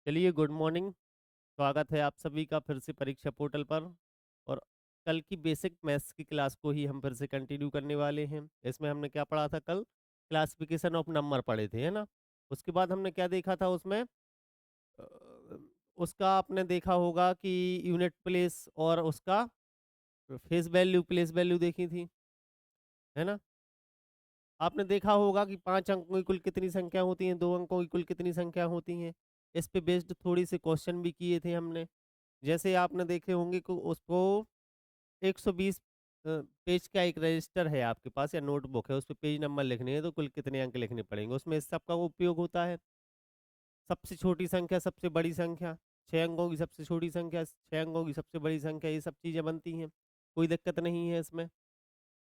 चलिए, good morning. स्वागत है आप सभी का फिर से परीक्षा पोर्टल पर। और कल की बेसिक मैथ्स की क्लास को ही हम फिर से कंटिन्यू करने वाले हैं। इसमें हमने क्या पढ़ा था कल? क्लासिफिकेशन ऑफ नंबर पढ़े थे, है ना। उसके बाद हमने क्या देखा था उसमें? अ, उसका आपने देखा होगा कि यूनिट प्लेस और उसका फेस वैल्यू प्लेस वैल्यू देखी थी, है ना। आपने देखा होगा कि 5 अंकों की कुल कितनी संख्या होती हैं, 2 अंकों की कुल कितनी संख्या होती हैं। इस पे बेस्ड थोड़ी से क्वेश्चन भी किए थे हमने। जैसे आपने देखे होंगे कि उसको 120 पेज का एक रजिस्टर है आपके पास या नोटबुक है, उस पे पेज नंबर लिखने हैं तो कुल कितने अंक लिखने पड़ेंगे, उसमें इस सब का उपयोग होता है। सबसे छोटी संख्या, सबसे बड़ी संख्या, 6 अंकों की सबसे छोटी संख्या, 6 अंकों की सबसे बड़ी संख्या, ये सब चीजें बनती हैं। कोई दिक्कत नहीं है इसमें।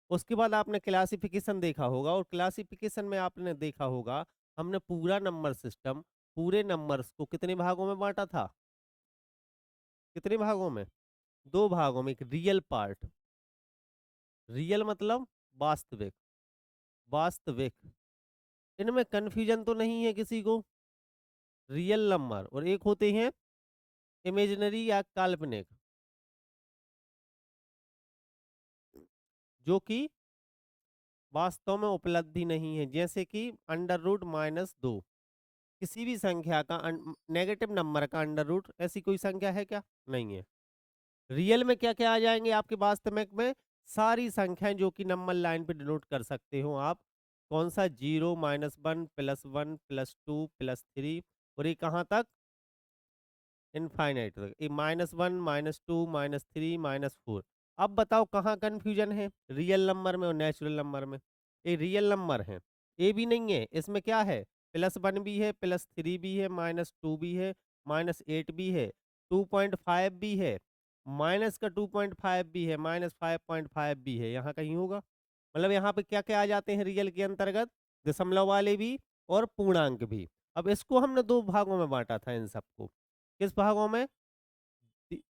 उसके बाद आपने क्लासिफिकेशन देखा होगा, और क्लासिफिकेशन में आपने देखा होगा हमने पूरा नंबर सिस्टम, पूरे नंबर्स को कितने भागों में बांटा था? कितने भागों में? 2 भागों में। एक रियल पार्ट, रियल मतलब वास्तविक, वास्तविक। इनमें कंफ्यूजन तो नहीं है किसी को? रियल नंबर और एक होते हैं इमेजिनरी या काल्पनिक, जो कि वास्तव में उपलब्धि नहीं है, जैसे कि √-2। किसी भी संख्या का नेगेटिव नंबर का अंडर रूट, ऐसी कोई संख्या है क्या? नहीं है। रियल में क्या क्या आ जाएंगे आपके वास्तविक में? सारी संख्याएं जो कि नंबर लाइन पे डिनोट कर सकते हो आप। कौन सा? 0, -1, +1, +2, +3, और ये कहाँ तक? इनफाइनाइट तक। ये -1, -2, -3, -4। अब बताओ कहाँ कंफ्यूजन है? रियल नंबर में और नेचुरल नंबर में। ये रियल नंबर है, ए भी नहीं है, इसमें क्या है? +1 भी है, +3 भी है, -2 भी है, -8 भी है, 2.5 भी है, माइनस का 2.5 भी है, -5.5 भी है। यहाँ कहीं होगा? मतलब यहाँ पे क्या क्या आ जाते हैं रियल के अंतर्गत? दशमलव वाले भी और पूर्णांक भी। अब इसको हमने 2 भागों में बांटा था इन सबको। किस भागों में? रि-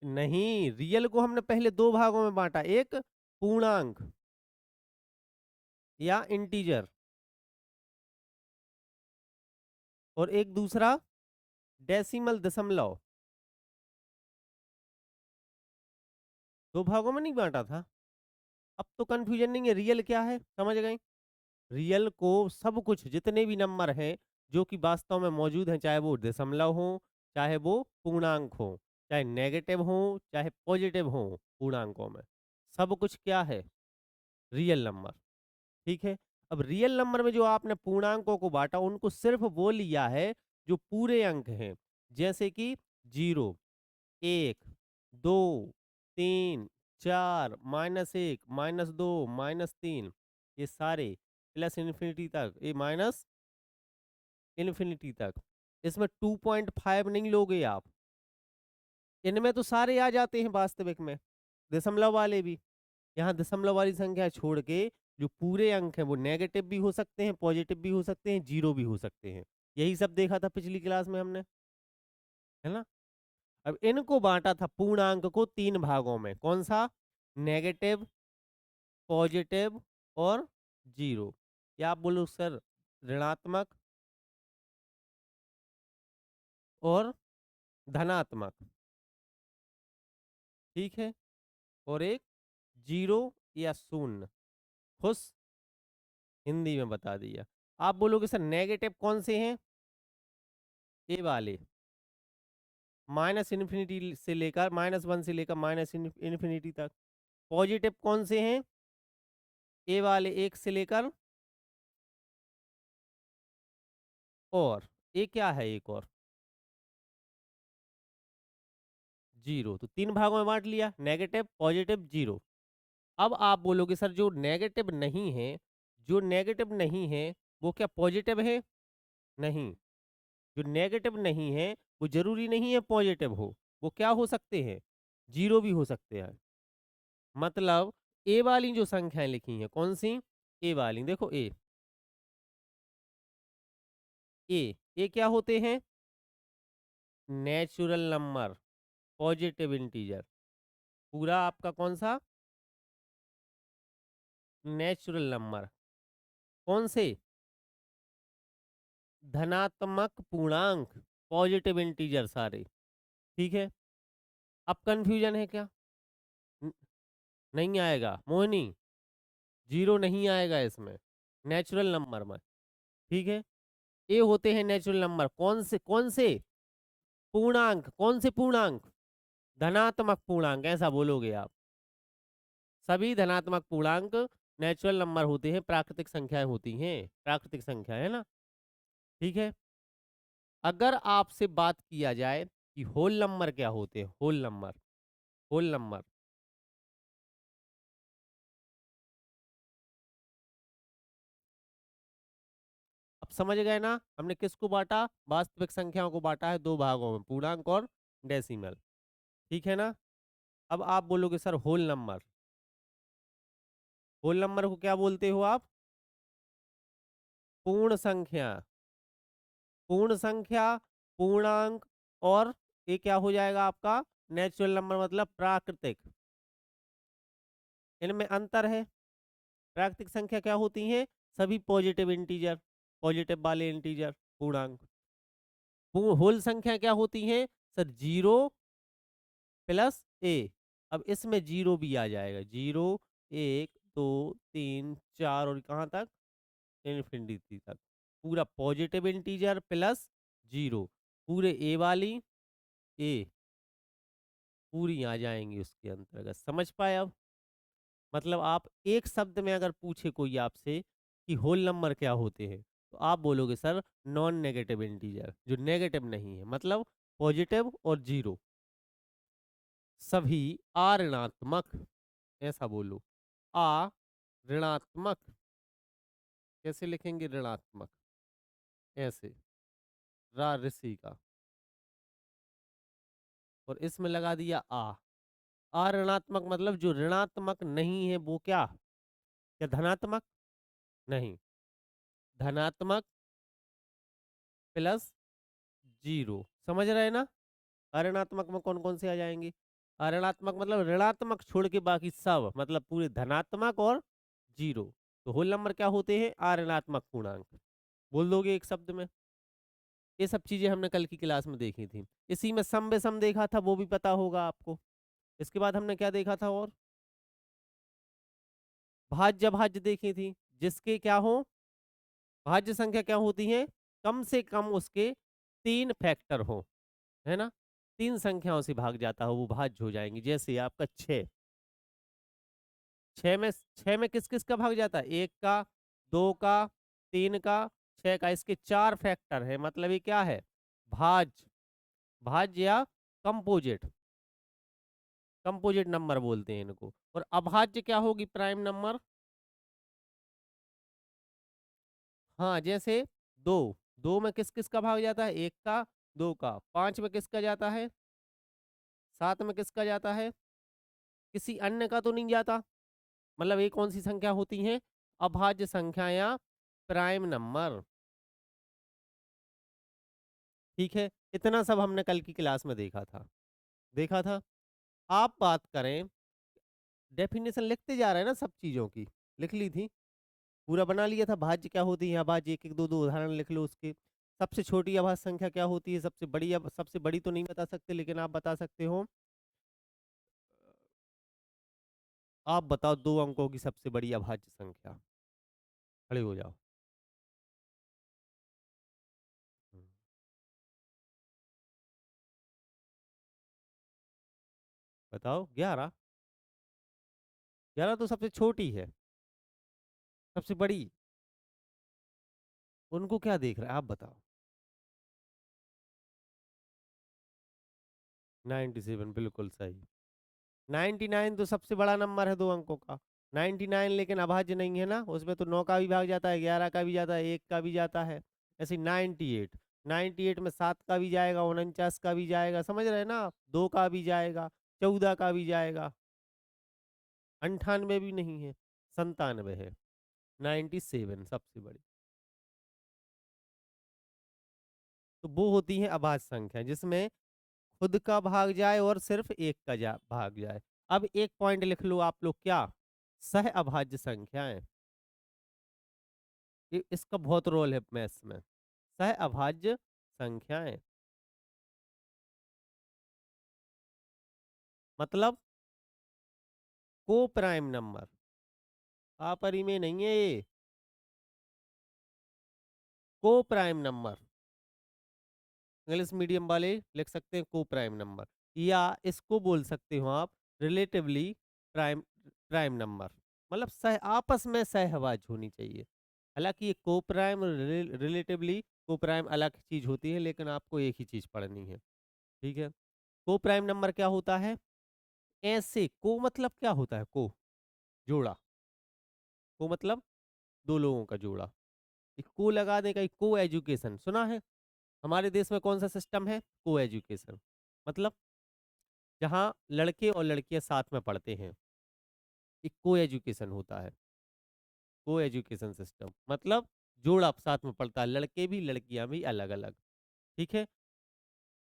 नहीं, रियल को हमने पहले 2 भागों में बांटा। एक पूर्णांक या इंटीजर, और एक दूसरा डेसिमल, दशमलव। 2 भागों में नहीं बांटा था? अब तो कंफ्यूजन नहीं है। रियल क्या है, समझ गए? रियल को सब कुछ, जितने भी नंबर हैं जो कि वास्तव में मौजूद हैं, चाहे वो दशमलव हो, चाहे वो पूर्णांक हो, चाहे नेगेटिव हो, चाहे पॉजिटिव हो, पूर्णांकों में सब कुछ क्या है? Real number. ठीक है। अब रियल नंबर में जो आपने पूर्णांकों को बांटा, उनको सिर्फ वो लिया है जो पूरे अंक हैं। जैसे कि 0, 1, 2, 3, 4, -1, -2, -3, ये सारे प्लस इन्फिनिटी तक, ये माइनस इन्फिनिटी तक। इसमें 2.5 नहीं लोगे आप। इनमें तो सारे आ जाते हैं वास्तविक में, दशमलव वाले भी। यहाँ दशमलव वाली संख्या छोड़ के जो पूरे अंक हैं वो नेगेटिव भी हो सकते हैं, पॉजिटिव भी हो सकते हैं, जीरो भी हो सकते हैं। यही सब देखा था पिछली क्लास में हमने, है ना। अब इनको बांटा था पूर्णांक को 3 भागों में। कौन सा? नेगेटिव, पॉजिटिव और जीरो। या आप बोलो सर ऋणात्मक और धनात्मक। ठीक है। और एक जीरो या शून्य। खुश? हिंदी में बता दिया। आप बोलोगे सर नेगेटिव कौन से हैं? ए वाले, -इन्फिनिटी से लेकर, -1 से लेकर -इन्फिनिटी तक। पॉजिटिव कौन से हैं? ए वाले, 1 से लेकर, और ए क्या है एक और? जीरो। तो 3 भागों में बांट लिया, नेगेटिव, पॉजिटिव, जीरो। अब आप बोलोगे सर जो नेगेटिव नहीं है, जो नेगेटिव नहीं है वो क्या पॉजिटिव है? नहीं। जो नेगेटिव नहीं है वो जरूरी नहीं है पॉजिटिव हो। वो क्या हो सकते हैं? जीरो भी हो सकते हैं। मतलब ए वाली जो संख्याएं लिखी हैं, कौन सी? ए वाली, देखो ए, ए क्या होते हैं? Natural number, positive integer. पूरा आपका कौन सा? Natural number. कौन से? धनात्मक पूर्णांक, पॉजिटिव इंटीजर सारे। ठीक है, अब कंफ्यूजन है क्या? न- नहीं आएगा मोहिनी, जीरो नहीं आएगा इसमें, नेचुरल नंबर में। ठीक है, ये होते हैं नेचुरल नंबर। कौन से पूर्णांक, कौन से पूर्णांक? धनात्मक पूर्णांक, ऐसा बोलोगे आप। सभी धनात्मक पूर्णांक नेचुरल नंबर होते हैं, प्राकृतिक संख्याएं होती हैं, प्राकृतिक संख्या है ना। ठीक है, अगर आपसे बात किया जाए कि होल नंबर क्या होते हैं, होल नंबर, होल नंबर। अब समझ गए ना, हमने किसको बांटा? वास्तविक संख्याओं को बांटा है दो भागों में, पूर्णांक और डेसिमल। ठीक है ना। अब आप बोलोगे sir whole number, whole number को क्या बोलते हो आप? पूर्ण संख्या, पूर्ण संख्या, पूर्णांक, और ये क्या हो जाएगा आपका? नेचुरल नंबर मतलब प्राकृतिक। इनमें अंतर है। प्राकृतिक संख्या क्या होती है? सभी पॉजिटिव इंटीजर, पॉजिटिव वाले इंटीजर, पूर्णांक। होल संख्या क्या होती है? सर जीरो प्लस ए। अब इसमें जीरो भी आ जाएगा, जीरो, एक, दो, तीन, चार, और कहाँ तक? इन्फिनिटी तक। पूरा पॉजिटिव इंटीजर प्लस जीरो, पूरे ए वाली, ए पूरी आ जाएंगी उसके अंतर्गत। समझ पाए अब? मतलब आप एक शब्द में अगर पूछे कोई आपसे कि होल नंबर क्या होते हैं, तो आप बोलोगे सर नॉन नेगेटिव इंटीजर, जो नेगेटिव नहीं है, मतलब पॉजिटिव और जीरो, सभी आ ऋणात्मक। ऐसा बोलो, आ ऋणात्मक। कैसे लिखेंगे ऋणात्मक? ऐसे, रा ऋषि का, और इसमें लगा दिया आ। आ ऋणात्मक मतलब जो ऋणात्मक नहीं है वो क्या? क्या धनात्मक? नहीं, धनात्मक प्लस जीरो। समझ रहे हैं ना? अऋणात्मक में कौन कौन से आ जाएंगे? अऋणात्मक मतलब ऋणात्मक छोड़ के बाकी सब, मतलब पूरे धनात्मक और जीरो। तो होल नंबर क्या होते हैं? अऋणात्मक पूर्णांक। बोल दोगे एक शब्द में? ये सब चीजें हमने कल की क्लास में देखी थी। इसी में सम विषम देखा था, वो भी पता होगा आपको। इसके बाद हमने क्या देखा था? और भाज्य भाज्य देखी थी, जिसके क्या हो, भाज्य संख्या क्या होती है? कम से कम उसके तीन फैक्टर हो, है ना। तीन संख्याओं से भाग जाता हो वो भाज्य हो जाएंगी। जैसे आपका छः, छः में किस किस का भाग जाता है? एक का, दो का, तीन का, छः का। इसके चार फैक्टर है, मतलब ये क्या है? भाज्य, भाज्य या कंपोजिट, कंपोजिट नंबर बोलते हैं इनको। और अभाज्य क्या होगी? Prime number. हाँ, जैसे दो, दो में किस किस का भाग जाता है? एक का, दो का। पांच में किसका जाता है? सात में किसका जाता है? किसी अन्य का तो नहीं जाता। मतलब ये कौन सी संख्या होती है? अभाज्य संख्या या प्राइम नंबर। ठीक है, इतना सब हमने कल की क्लास में देखा था, देखा था। आप बात करें, डेफिनेशन लिखते जा रहे हैं ना सब चीजों की, लिख ली थी, पूरा बना लिया था। भाज्य क्या होती है, अभाज्य, एक एक दो दो उदाहरण लिख लो उसके। सबसे छोटी अभाज्य संख्या क्या होती है? सबसे बड़ी, अब सबसे बड़ी तो नहीं बता सकते, लेकिन आप बता सकते हो। आप बताओ दो अंकों की सबसे बड़ी अभाज्य संख्या। खड़े हो जाओ। हम्म, बताओ। 11? 11 तो सबसे छोटी है, सबसे बड़ी उनको क्या देख रहे हैं, आप बताओ। 97, बिल्कुल सही। 99 तो सबसे बड़ा नंबर है दो अंकों का। 99 लेकिन अभाज्य नहीं है ना, उसमें तो 9 का भी भाग जाता है, 11 का भी जाता है, एक का भी जाता है। ऐसे 98, 98 में 7 का भी जाएगा, 49 का भी जाएगा, समझ रहे हैं ना आप? 2 का भी जाएगा, 14 का भी जाएगा। 98 भी नहीं है, 97 है। 97 सबसे बड़ी। तो वो होती है अभाज्य संख्या, जिसमें खुद का भाग जाए और सिर्फ एक का भाग जाए। अब एक पॉइंट लिख लो आप लोग, क्या? सह अभाज्य संख्याएं। इसका बहुत रोल है मैथ्स में। सहअभाज्य संख्याएं। मतलब को प्राइम नंबर, आपरी में नहीं है ये, को प्राइम नंबर। इंग्लिश मीडियम वाले लिख सकते हैं को प्राइम नंबर, या इसको बोल सकते हो आप रिलेटिवली प्राइम प्राइम नंबर। मतलब सह आपस में सहअभाज्य होनी चाहिए। हालांकि ये को प्राइम और रिलेटिवली को प्राइम अलग चीज होती है, लेकिन आपको एक ही चीज पढ़नी है। ठीक है। को प्राइम नंबर क्या होता है? ऐसे को मतलब क्या होता है? को जोड़ा, को मतलब दो लोगों का जोड़ा। एक को लगा देगा, एक को एजुकेशन सुना है? हमारे देश में कौन सा सिस्टम है? को एजुकेशन। मतलब जहाँ लड़के और लड़कियां साथ में पढ़ते हैं, एक को एजुकेशन होता है। को एजुकेशन सिस्टम मतलब जोड़ा साथ में पढ़ता है, लड़के भी लड़कियां भी अलग अलग। ठीक है।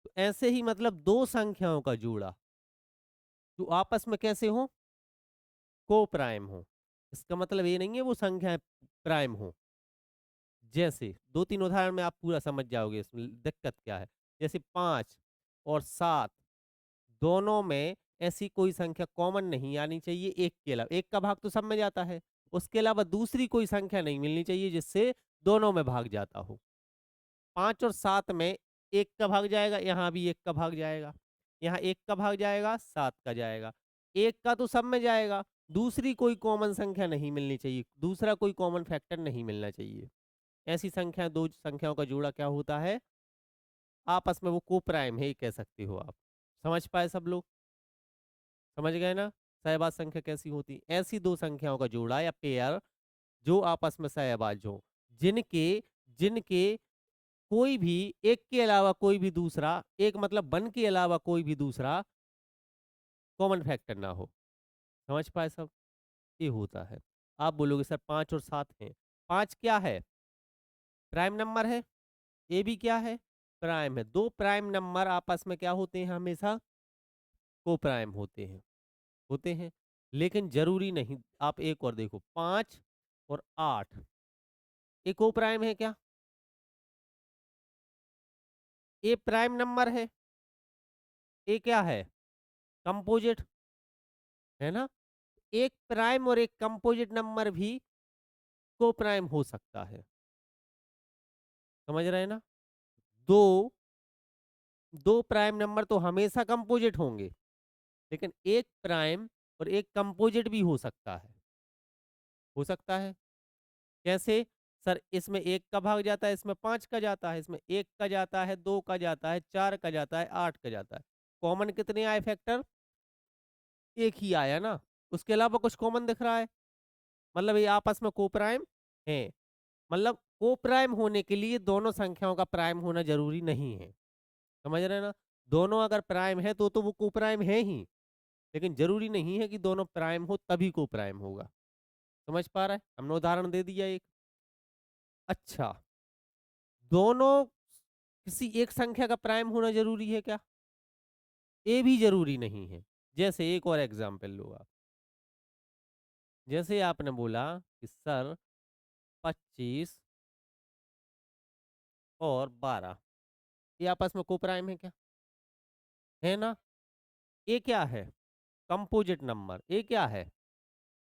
तो ऐसे ही मतलब दो संख्याओं का जोड़ा जो आपस में कैसे हो? को प्राइम हो। इसका मतलब ये नहीं है वो संख्या प्राइम हो। जैसे दो तीन उदाहरण में आप पूरा समझ जाओगे इसमें दिक्कत क्या है। जैसे 5 और 7 दोनों में ऐसी कोई संख्या कॉमन नहीं आनी चाहिए, एक के अलावा। एक का भाग तो सब में जाता है, उसके अलावा दूसरी कोई संख्या नहीं मिलनी चाहिए जिससे दोनों में भाग जाता हो। 5 और 7 में एक का भाग जाएगा, यहाँ भी एक का भाग जाएगा, यहाँ एक का भाग जाएगा, 7 का जाएगा। एक का तो सब में जाएगा, दूसरी कोई कॉमन संख्या नहीं मिलनी चाहिए, दूसरा कोई कॉमन फैक्टर नहीं मिलना चाहिए। ऐसी संख्या, दो संख्याओं का जोड़ा क्या होता है? आपस में वो को प्राइम है, ये कह सकते हो आप। समझ पाए सब लोग? समझ गए ना? सहबाज संख्या कैसी होती? ऐसी दो संख्याओं का जोड़ा या पेयर जो आपस में सहबाज हो, जिनके जिनके कोई भी एक के अलावा कोई भी दूसरा, एक मतलब वन के अलावा कोई भी दूसरा कॉमन फैक्टर ना हो। समझ पाए सब? ये होता है। आप बोलोगे सर 5 और 7 हैं। 5 क्या है? प्राइम नंबर है। ए भी क्या है? प्राइम है। दो प्राइम नंबर आपस में क्या होते हैं? हमेशा को प्राइम होते हैं। लेकिन जरूरी नहीं। आप एक और देखो, 5 और 8 ये को प्राइम है क्या? ए प्राइम नंबर है। ए क्या है? कंपोजिट है ना? एक प्राइम और एक कंपोजिट नंबर भी को प्राइम हो सकता है। समझ रहे हैं ना? दो दो प्राइम नंबर तो हमेशा कंपोजिट होंगे, लेकिन एक प्राइम और एक कंपोजिट भी हो सकता है। हो सकता है। कैसे? सर इसमें एक का भाग जाता है, इसमें 5 का जाता है, इसमें एक का जाता है, 2 का जाता है, 4 का जाता है, 8 का जाता है। कॉमन कितने आए फैक्टर? एक ही आया ना। उसके अलावा कुछ कॉमन दिख रहा है? मतलब ये आपस में को प्राइम है। मतलब को प्राइम होने के लिए दोनों संख्याओं का प्राइम होना जरूरी नहीं है। समझ रहे हैं ना? दोनों अगर प्राइम है तो वो को प्राइम है ही, लेकिन जरूरी नहीं है कि दोनों प्राइम हो तभी को प्राइम होगा। समझ पा रहा है? हमने उदाहरण दे दिया एक। अच्छा, दोनों किसी एक संख्या का प्राइम होना जरूरी है क्या? ये भी जरूरी नहीं है। जैसे एक और एग्जांपल लो आप। जैसे आपने बोला कि सर 25 और 12 ये आपस में को प्राइम है क्या? है ना? ये क्या है? Composite number. ये क्या है?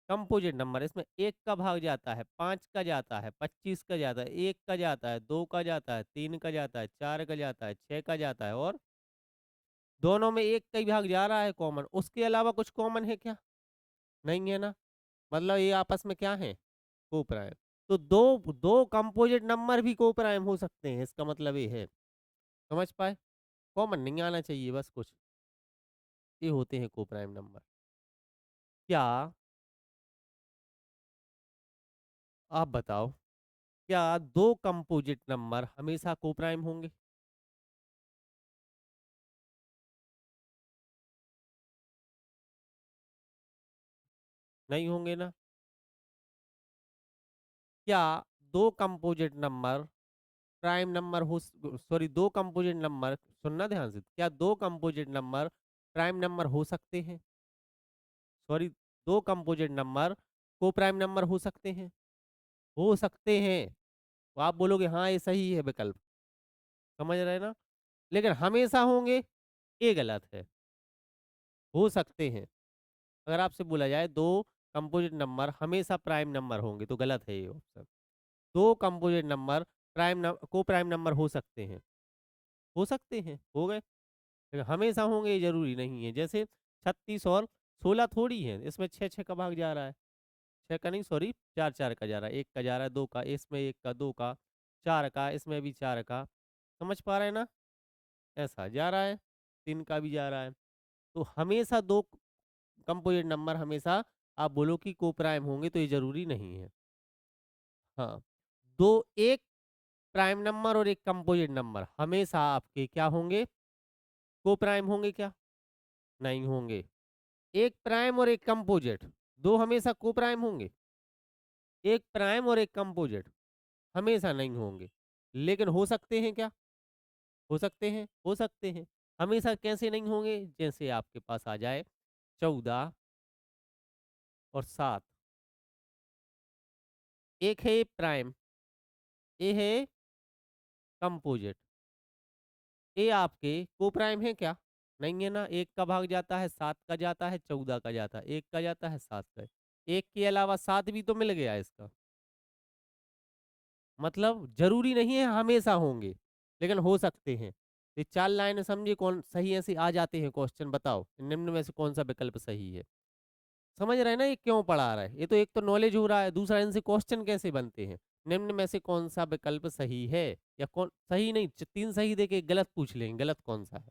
Composite number. इसमें एक का भाग जाता है, 5 का जाता है, 25 का जाता है, एक का जाता है, 2 का जाता है, 3 का जाता है, 4 का जाता है, 6 का जाता है, और दोनों में एक का ही भाग जा रहा है कॉमन। उसके अलावा कुछ कॉमन है क्या? नहीं है ना। मतलब ये आपस में क्या है? को प्राइम। तो दो दो कंपोजिट नंबर भी को प्राइम हो सकते हैं, इसका मतलब ये है। समझ पाए? कॉमन नहीं आना चाहिए बस कुछ। ये होते हैं को प्राइम नंबर। क्या आप बताओ, क्या दो कंपोजिट नंबर हमेशा को प्राइम होंगे? नहीं होंगे ना। क्या दो कंपोजिट नंबर प्राइम नंबर हो, सॉरी, दो कंपोजिट नंबर, सुनना ध्यान से, क्या दो कंपोजिट नंबर प्राइम नंबर हो सकते हैं? सॉरी, दो कंपोजिट नंबर को प्राइम नंबर हो सकते हैं? हो सकते हैं। तो आप बोलोगे हाँ ये सही है विकल्प। समझ रहे हैं ना? लेकिन हमेशा होंगे, ये गलत है। हो सकते हैं। अगर आपसे बोला जाए 2 कंपोजिट नंबर हमेशा प्राइम नंबर होंगे तो गलत है ये option. 2 composite number coprime number हो सकते हैं। हो सकते हैं, हो गए। लेकिन हमेशा होंगे ये ज़रूरी नहीं है। जैसे 36 और 16 थोड़ी है, इसमें 6-6 का भाग जा रहा है। 6 का नहीं सॉरी 4-4 का जा रहा है, 1 का जा रहा है, 2 का, इसमें 1 का, 2 का, 4 का, इसमें भी 4 का। समझ पा रहे हैं ना? ऐसा जा रहा है, 3 का भी जा रहा है। तो हमेशा 2 कंपोजिट नंबर हमेशा आप बोलो कि को-प्राइम होंगे तो ये ज़रूरी नहीं है। हाँ, 2 एक प्राइम नंबर और एक कंपोजिट नंबर हमेशा आपके क्या होंगे? को-प्राइम होंगे क्या? नहीं होंगे। एक प्राइम और एक कंपोजिट, 2 हमेशा को-प्राइम होंगे? एक प्राइम और एक कंपोजिट हमेशा नहीं होंगे। लेकिन हो सकते हैं क्या? हो सकते हैं? हो सकते हैं। हमेशा कैसे नहीं होंगे? जैसे आपके पास आ जाए 14 और 7, एक है प्राइम, ये है कंपोजिट। ये आपके को-प्राइम है क्या? नहीं है ना, 1 का भाग जाता है, 7 का जाता है, 14 का जाता है, 1 का जाता है, 7 का। 1 के अलावा 7 भी तो मिल गया इसका। मतलब ज़रूरी नहीं है हमेशा होंगे, लेकिन हो सकते हैं। ये 4 लाइनें समझे कौन सही ऐसे आ जाते हैं क्वेश्चन बताओ, निम्न में से कौन-सा विकल्प सही है? समझ रहे हैं ना ये क्यों पढ़ा रहा है? ये तो एक तो नॉलेज हो रहा है, दूसरा इनसे क्वेश्चन कैसे बनते हैं? निम्न में से कौन-सा विकल्प सही है? या कौन सही नहीं 3 सही देके गलत पूछ लेंगे, गलत कौन-सा है?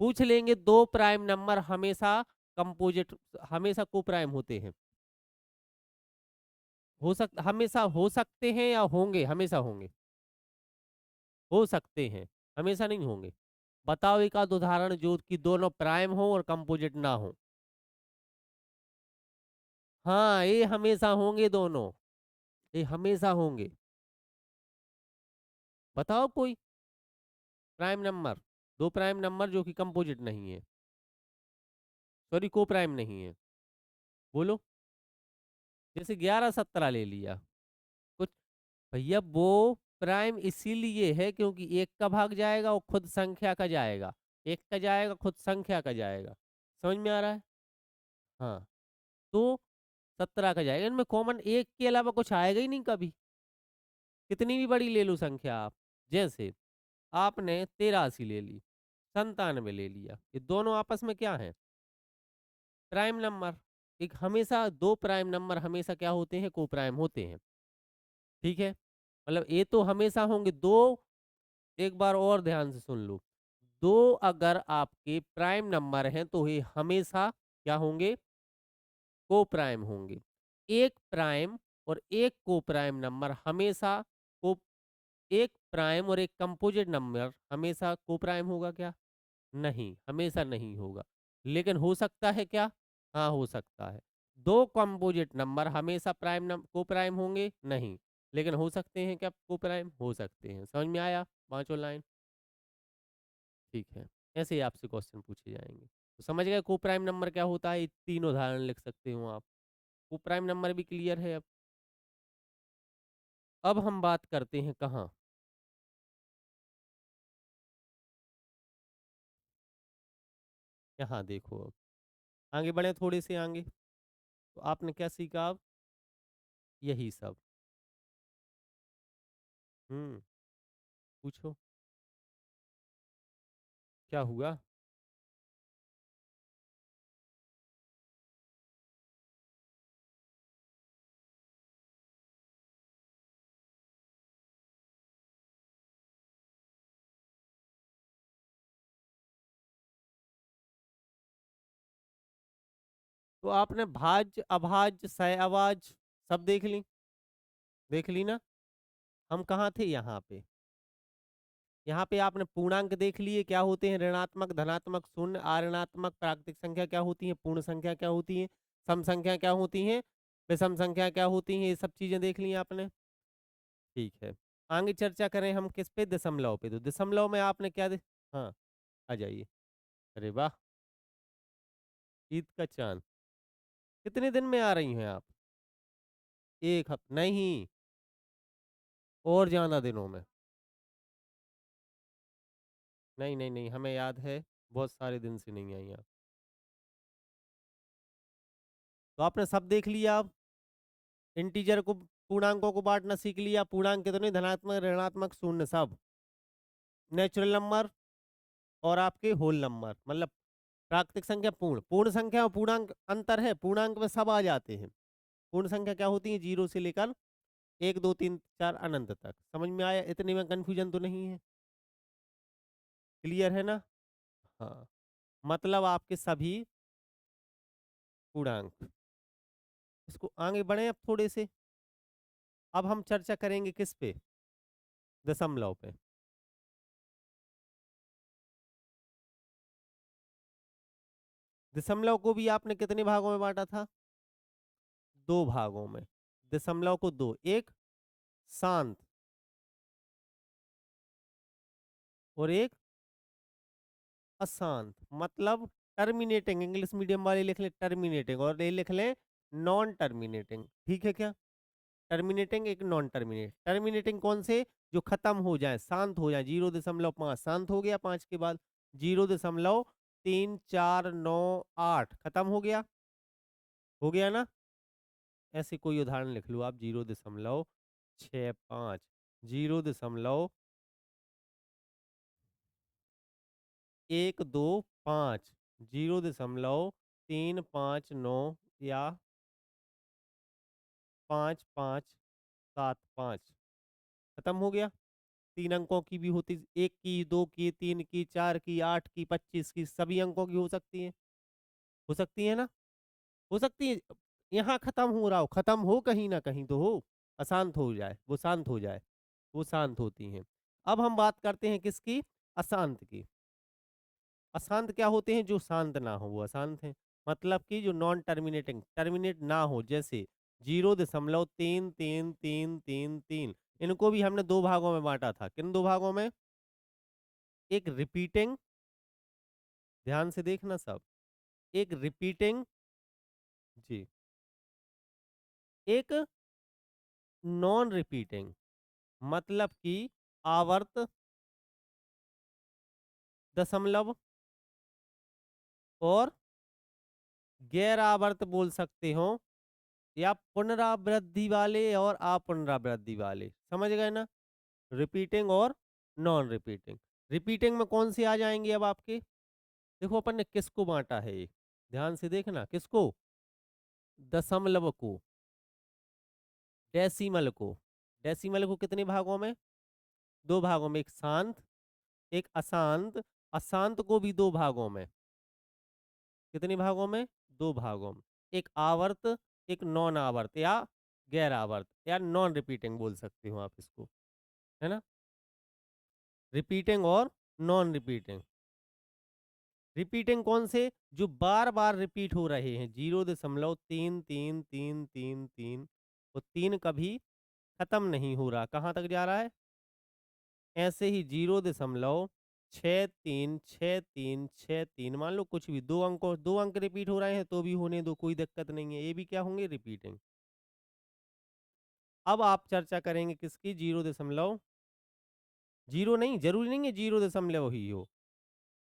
पूछ लेंगे 2 प्राइम नंबर हमेशा कंपोजिट हमेशा को-प्राइम होते हैं। हमेशा हो सकते हैं या होंगे? हमेशा होंगे। हो सकते हैं, हमेशा नहीं होंगे। बताओ एक आध उदाहरण जो कि दोनों प्राइम हो और कंपोजिट ना हो। हाँ, ये हमेशा होंगे दोनों, ये हमेशा होंगे। बताओ कोई प्राइम नंबर, 2 प्राइम नंबर जो कि कंपोजिट नहीं है, सॉरी को-प्राइम नहीं है। बोलो, जैसे 11-17 ले लिया। कुछ भैया वो प्राइम इसीलिए है क्योंकि 1 का भाग जाएगा वो खुद संख्या का जाएगा। 1 का जाएगा खुद संख्या का जाएगा। समझ में आ रहा है? हाँ, तो 17 का जाएगा। इनमें कॉमन 1 के अलावा कुछ आएगा ही नहीं कभी। कितनी भी बड़ी ले लो संख्या आप। जैसे आपने 83 ले ली, 97 ले लिया। ये दोनों आपस में क्या हैं? Prime number. एक हमेशा 2 प्राइम नंबर हमेशा क्या होते हैं? को-प्राइम होते हैं। ठीक है? मतलब ये तो हमेशा होंगे 2 एक बार और ध्यान से सुन लो। 2 अगर आपके प्राइम नंबर हैं तो ये हमेशा क्या होंगे? को-प्राइम होंगे। 1 प्राइम और 1 को-प्राइम नंबर हमेशा को 1 प्राइम और 1 कंपोजिट नंबर हमेशा को-प्राइम होगा क्या? नहीं, हमेशा नहीं होगा। लेकिन हो सकता है क्या? हाँ, हो सकता है। 2 कंपोजिट नंबर हमेशा को-प्राइम होंगे? नहीं। लेकिन हो सकते हैं क्या को-प्राइम? हो सकते हैं। समझ में आया पाँचों लाइन? ठीक है। ऐसे ही आपसे क्वेश्चन पूछे जाएँगे। तो समझ गए को-प्राइम नंबर क्या होता है? ये 3 उदाहरण लिख सकते हो आप। को-प्राइम नंबर भी क्लियर है अब। अब हम बात करते हैं कहाँ? यहाँ देखो अब। आगे बढ़े थोड़े से आगे। तो आपने क्या सीखा अब? यही सब। हुँ, पूछो। क्या हुआ? तो आपने भाज्य, अभाज्य, सह-अभाज्य सब देख ली? देख ली ना? हम कहाँ थे? यहाँ पे। यहाँ पे आपने पूर्णांक देख लिए क्या होते हैं? ऋणात्मक, धनात्मक, शून्य, अऋणात्मक, प्राकृतिक संख्या क्या होती है? पूर्ण संख्या क्या होती है? सम संख्या क्या होती हैं? विषम संख्या क्या होती हैं? ये सब चीज़ें देख ली आपने? ठीक है। आगे चर्चा करें हम किस पे? दशमलव पे। तो दशमलव में आपने क्या दे हाँ, आ जाइए। अरे वाह! ईद का चाँद। कितने दिन में आ रही हैं आप? 1 नहीं, और ज़्यादा दिनों में। नहीं, नहीं, नहीं, हमें याद है, बहुत सारे दिन से नहीं आई आप। तो आपने सब देख लिया अब, इंटीजर को पूर्णांकों को बाँटना सीख लिया, पूर्णांक कितने धनात्मक, ऋणात्मक, शून्य सब, नेचुरल नंबर और आपके होल नंबर मतलब प्राकृतिक संख्या पूर्ण, पूर्ण संख्या और पूर्णांक अंतर है, पूर्णांक में सब आ जाते हैं। पूर्ण संख्या क्या होती है? 0 से लेकर 1, 2, 3, 4 अनंत तक। समझ में आया? इतने में कन्फ्यूजन तो नहीं है? क्लियर है ना? हाँ, मतलब आपके सभी पूर्णांक। इसको आगे बढ़े अब थोड़े से। अब हम चर्चा करेंगे किस पे? दशमलव पे। दशमलव को भी आपने कितने भागों में बांटा था? 2 भागों में। दशमलव को 2, एक शांत और एक अशांत, मतलब टर्मिनेटिंग, इंग्लिश मीडियम वाले लिख ले टर्मिनेटिंग और ये लिख ले नॉन टर्मिनेटिंग। ठीक है क्या? टर्मिनेटिंग एक नॉन टर्मिनेट। टर्मिनेटिंग कौन से? जो खत्म हो जाए, शांत हो जाए। 0.5 शांत हो गया, 5 के बाद 0.349 खत्म हो गया ना? ऐसे कोई उदाहरण लिख लो आप, 0.65, 0.125, 0.359 या 5575, खत्म हो गया। 3 अंकों की भी होती, 1 की, 2 की, 3 की, 4 की, 8 की, 25 की, सभी अंकों की हो सकती है। हो सकती है ना? हो सकती है। यहाँ खत्म हो रहा हो, खत्म हो कहीं ना कहीं तो हो, अशांत हो जाए, वो शांत हो जाए, वो शांत होती हैं। अब हम बात करते हैं किसकी? अशांत की। अशांत क्या होते हैं? जो शांत ना हो वो अशांत हैं। मतलब कि जो नॉन टर्मिनेटिंग, टर्मिनेट ना हो, जैसे 0.3333, इनको भी हमने 2 भागों में बांटा था। किन 2 भागों में? एक रिपीटिंग, ध्यान से देखना सब, एक रिपीटिंग, जी, एक नॉन रिपीटिंग, मतलब कि आवर्त दशमलव और गैर आवर्त बोल सकते हो, या पुनरावृत्ति वाले और अपुनरावृत्ति वाले। समझ गए ना? रिपीटिंग और नॉन रिपीटिंग। रिपीटिंग में कौन से आ जाएंगे अब आपके? देखो अपन ने किसको बांटा है ये, ध्यान से देखना, किसको? दशमलव को, डेसिमल को। डेसिमल को कितने भागों में? 2 भागों में, एक शांत एक अशांत। अशांत को भी 2 भागों में। कितने भागों में? 2 भागों में। एक आवर्त, एक नॉन आवर्त या गैर आवर्त या नॉन रिपीटिंग बोल सकते हो आप इसको, है ना? रिपीटिंग और नॉन रिपीटिंग। रिपीटिंग कौन से? जो बार बार रिपीट हो रहे हैं, 0.3333, वो 3 कभी खत्म नहीं हो रहा, कहाँ तक जा रहा है? ऐसे ही 0.636363, मान लो कुछ भी 2 अंक रिपीट हो रहे हैं तो भी होने दो, कोई दिक्कत नहीं है, ये भी क्या होंगे? रिपीटिंग। अब आप चर्चा करेंगे किसकी? 0 नहीं, जरूरी नहीं है 0 ही हो,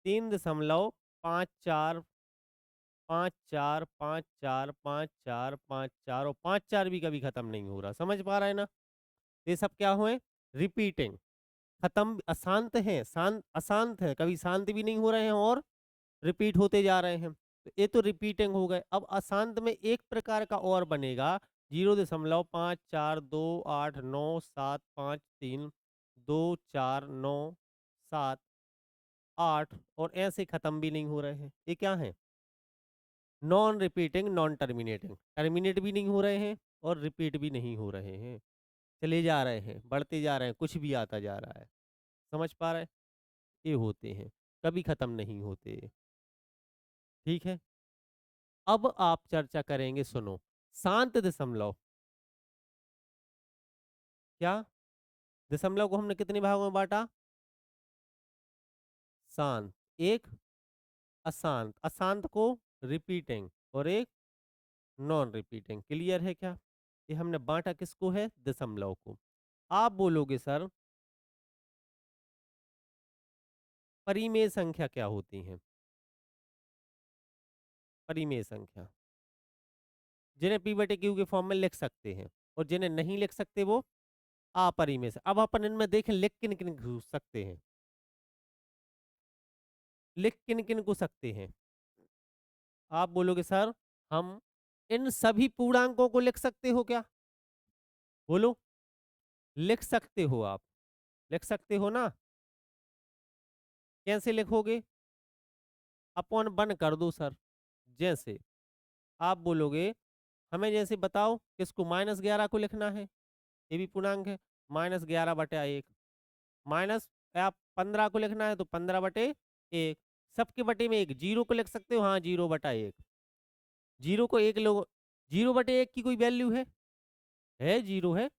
3.54, 5454, 5454 और 54 भी कभी खत्म नहीं हो रहा। समझ पा रहा है ना? ये सब क्या हुए? रिपीटिंग। खत्म अशांत है, शांत अशांत है, कभी शांत भी नहीं हो रहे हैं और रिपीट होते जा रहे हैं, तो ये तो रिपीटिंग हो गए। अब अशांत में एक प्रकार का और बनेगा, 0.542893 2 4 9 7 8, और ऐसे खत्म भी नहीं हो रहे हैं, ये क्या है? Non repeating non terminating, terminate भी नहीं हो रहे हैं और रिपीट भी नहीं हो रहे हैं, चले जा रहे हैं, बढ़ते जा रहे हैं, कुछ भी आता जा रहा है। समझ पा रहे हैं? ये होते हैं, कभी खत्म नहीं होते। ठीक है, अब आप चर्चा करेंगे, सुनो, शांत दशमलव। क्या? दशमलव को हमने कितने भागों में बांटा? शांत एक, अशांत, अशांत को रिपीटिंग और एक नॉन रिपीटिंग। क्लियर है क्या? ये हमने बांटा किसको है? दशमलव को। आप बोलोगे सर परिमेय संख्या क्या होती हैं? परिमेय संख्या, जिन्हें पी बटे क्यू के फॉर्म में लिख सकते हैं और जिन्हें नहीं लिख सकते वो अपरिमेय से। अब अपन इनमें देखें लिख किन किन को सकते हैं, लिख किन किन को सकते हैं। आप बोलोगे सर हम इन सभी पूर्णांकों को लिख सकते हो क्या? बोलो। लिख सकते हो आप, लिख सकते हो ना? कैसे लिखोगे? अपॉन वन कर दो सर। जैसे आप बोलोगे हमें जैसे बताओ किसको -11 को लिखना है, ये भी पूर्णांक है, -11/1 माइनस आप 15 को लिखना है तो 15/1 सबके बटे में एक जीरो को लिख सकते हो, हाँ 0/1 जीरो को एक लोग 0/1 की कोई वैल्यू है जीरो है।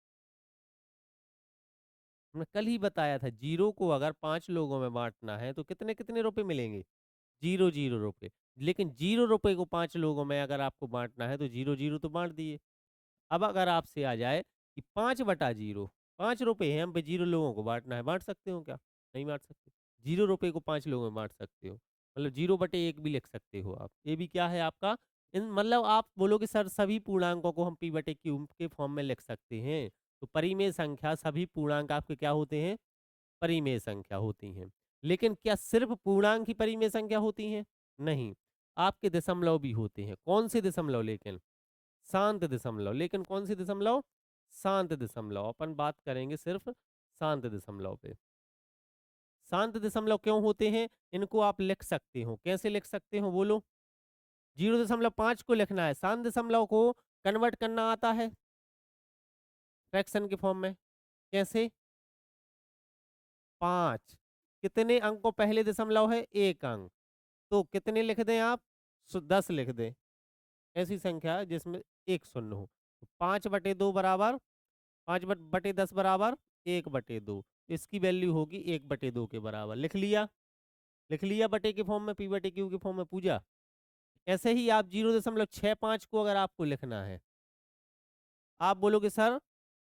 हमने कल ही बताया था जीरो को अगर 5 लोगों में बांटना है तो कितने कितने रुपए मिलेंगे? 0 0 रुपए। लेकिन 0 रुपए को 5 लोगों में अगर आपको बांटना है तो 0 0 तो बांट दिए। अब अगर आपसे आ जाए कि 5/0 5 रुपए हैं, हम पे 0 लोगों को बांटना है, बांट सकते हो क्या? नहीं बांट सकते। 0 रुपए को 5 लोगों में बांट सकते हो, मतलब 0/1 भी लिख सकते हो आप। ये भी क्या है आपका इन मतलब आप बोलोगे सर सभी पूर्णांकों को हम पी बटे क्यू के फॉर्म में लिख सकते हैं। तो परिमेय संख्या सभी पूर्णांक आपके क्या होते हैं? परिमेय संख्या होती हैं। लेकिन क्या सिर्फ पूर्णांक ही परिमेय संख्या होती हैं? नहीं, आपके दशमलव भी होते हैं। कौन से दशमलव? लेकिन शांत दशमलव। लेकिन कौन सी दशमलव? शांत दशमलव। अपन बात करेंगे सिर्फ शांत दशमलव पे। शांत दशमलव क्यों होते हैं? इनको आप लिख सकते हो, कैसे लिख सकते हो बोलो? 0.5 को लिखना है, शांत दशमलव को कन्वर्ट करना आता है फ्रैक्शन के फॉर्म में, कैसे? 5 कितने अंक को पहले दशमलव है? 1 अंक, तो कितने लिख दें आप? 10 लिख दें। ऐसी संख्या जिसमें एक शून्य हो। 5/2 बराबर 5/10 बराबर 1/2, इसकी वैल्यू होगी 1/2 के बराबर। लिख लिया? लिख लिया बटे के फॉर्म में, पी बटे क्यू के फॉर्म में पूजा। ऐसे ही आप 0.65 को अगर आपको लिखना है, आप बोलोगे सर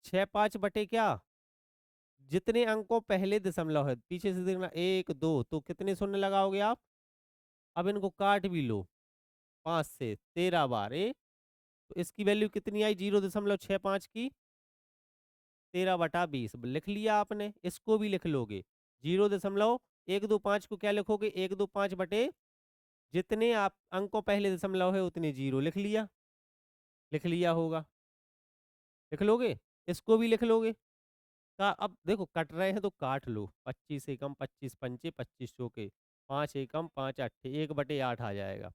65 बटे क्या? जितने अंकों पहले दशमलव है पीछे से देखना 1 2, तो कितने शून्य लगाओगे आप? अब इनको काट भी लो 5 से 13 बार तो इसकी वैल्यू कितनी आई 0.65 की? 13/20 लिख लिया आपने। इसको भी लिख लोगे 0.125 को क्या लिखोगे? 125 बटे जितने आप अंकों पहले दशमलव है उतने जीरो लिख लिया? लिख लिया होगा। लिख लोगे? इसको भी लिख लोगे? अब देखो कट रहे हैं तो काट लो। 25 एकम 25 पंचे 25 चौके 5 एकम 5 अट्ठे 1/8 आ जाएगा।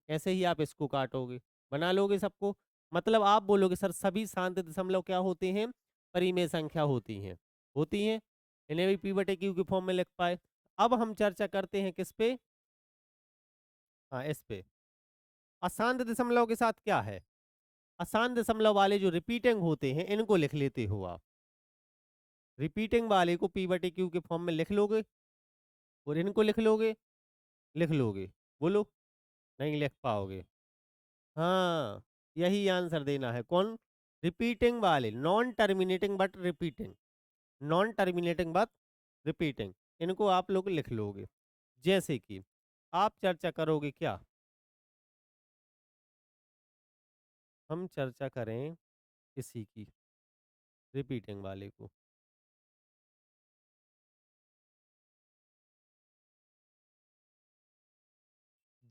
ऐसे ही आप इसको काटोगे, बना लोगे सबको। मतलब आप बोलोगे सर सभी शांत दशमलव क्या होते हैं? परिमेय संख्या होती हैं। होती हैं, इन्हें भी पी बटे क्यू के फॉर्म में लिख पाए। अब हम चर्चा करते हैं किस पे? हाँ इस पे। अशांत दशमलव के साथ क्या है? अशांत दशमलव वाले जो रिपीटिंग होते हैं इनको लिख लेते हो आप। रिपीटिंग वाले को पी बटे क्यू के फॉर्म में लिख लोगे और इनको लिख लोगे? लिख लोगे? बोलो। नहीं लिख पाओगे। हाँ, यही आंसर देना है। कौन? रिपीटिंग वाले, non terminating but repeating, non terminating but repeating, इनको आप लोग लिख लोगे। जैसे कि आप चर्चा करोगे क्या? हम चर्चा करें इसी की, रिपीटिंग वाले को।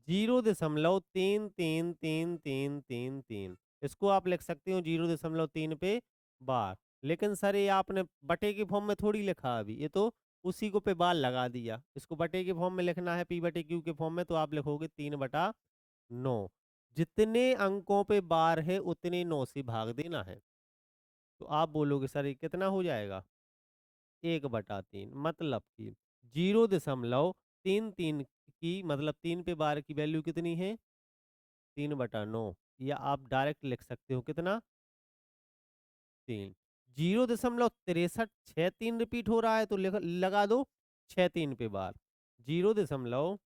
0.333333, इसको आप लिख सकते हो 0.3 पे बार। लेकिन सर ये आपने बटे के फॉर्म में थोड़ी लिखा, अभी ये तो उसी को पे बार लगा दिया। इसको बटे के फॉर्म में लिखना है पी बटे क्यू के फॉर्म में, तो आप लिखोगे 3/9। जितने अंकों पे बार है उतने 9 से भाग देना है। तो आप बोलोगे सर ये कितना हो जाएगा? 1/3, मतलब कि 0.33 की मतलब 3 पे बार की वैल्यू कितनी है? 3/9। या आप डायरेक्ट लिख सकते हो कितना? 3। 0.6363 रिपीट हो रहा है तो लगा दो 63 पे बार। 0.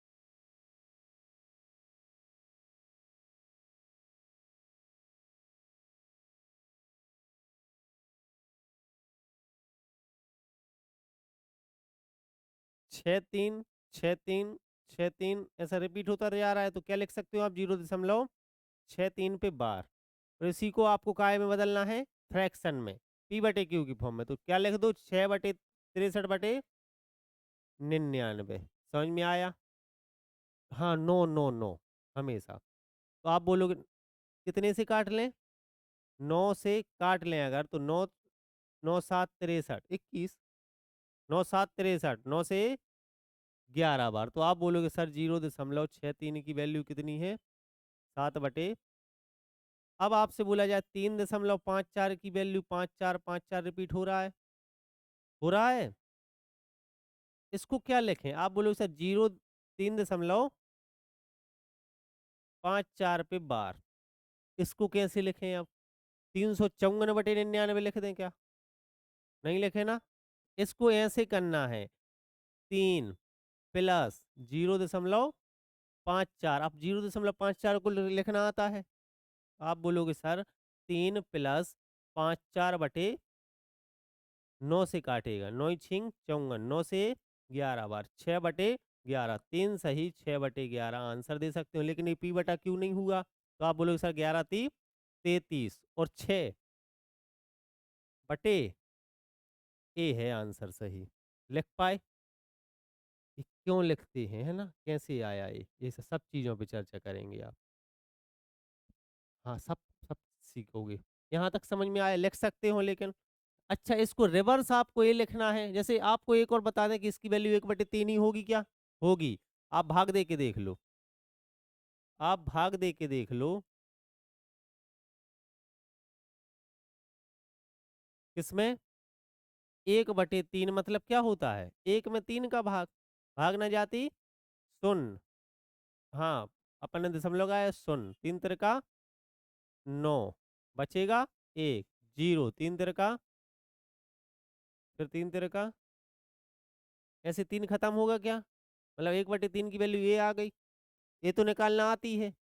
छः तीन 6 3 ऐसा रिपीट होता जा रहा है, तो क्या लिख सकते हो आप? 0.63 पे बार। और इसी को आपको काय में बदलना है? फ्रैक्शन में, पी बटे क्यू की फॉर्म में। तो क्या लिख दो? 6/63 बटे 99। समझ में आया? हाँ, नो नो नो, हमेशा। तो आप बोलोगे कितने से काट लें? 9 से काट लें अगर, तो 9 9 7 63 21, 9 7 63, 9 से 11 बार। तो आप बोलोगे सर 0.63 की वैल्यू कितनी है? 7/। अब आपसे बोला जाए 3.54 की वैल्यू, 5 4 5 4 रिपीट हो रहा है, हो रहा है। इसको क्या लिखें? आप बोलोगे सर 3.54 पे बार। इसको कैसे लिखें अब? 354/99 लिख दें क्या? नहीं लिखे ना। इसको ऐसे करना है, 3 प्लस 0.54। अब 0.54 को लिखना आता है। आप बोलोगे सर 3 + 5 4/9 से काटेगा, 9 छिंग 54, 9 से 11 बार, 6/11, 3 सही, 6/11 आंसर दे सकते हो। लेकिन ये पी बटा क्यों नहीं हुआ? तो आप बोलोगे सर 11 × 3 = 33 और 6/, ए है आंसर सही। लिख पाए? ये क्यों लिखते हैं, है ना? कैसे आया ये सब चीज़ों पे चर्चा करेंगे आप। हाँ, सब सब सीखोगे। यहाँ तक समझ में आया? लिख सकते हो लेकिन। अच्छा, इसको रिवर्स आपको ये लिखना है। जैसे आपको एक और बता दें कि इसकी वैल्यू 1/3 ही होगी क्या? होगी। आप भाग दे के देख लो। आप भाग दे के देख लो। किसमें? 1/3 मतलब क्या होता है? 1 में 3 का भाग। भाग ना जाती शून्य। हाँ, अपन ने दशमलव लगाया शून्य। 3 तिरका 9, बचेगा 1, 0, 3 तिरका, फिर 3 तिरका, ऐसे 3 खत्म होगा क्या? मतलब 1/3 की वैल्यू ये आ गई। ये तो निकालना आती है।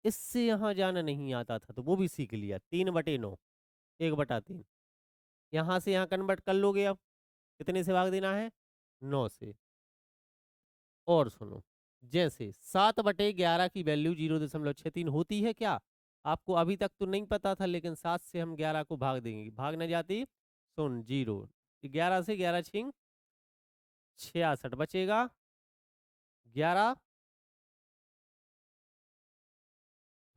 इससे यहाँ जाना नहीं आता था, तो वो भी सीख लिया। 3/9, 1/3। यहाँ से यहाँ कन्वर्ट कर लोगे अब। कितने से भाग देना है? 9 से। और सुनो, जैसे 7/11 की वैल्यू 0.63 होती है क्या? आपको अभी तक तो नहीं पता था, लेकिन 7 से हम 11 को भाग देंगे। भाग न जाती सुन 0। 11 से 11 छिंग 66 बचेगा 11।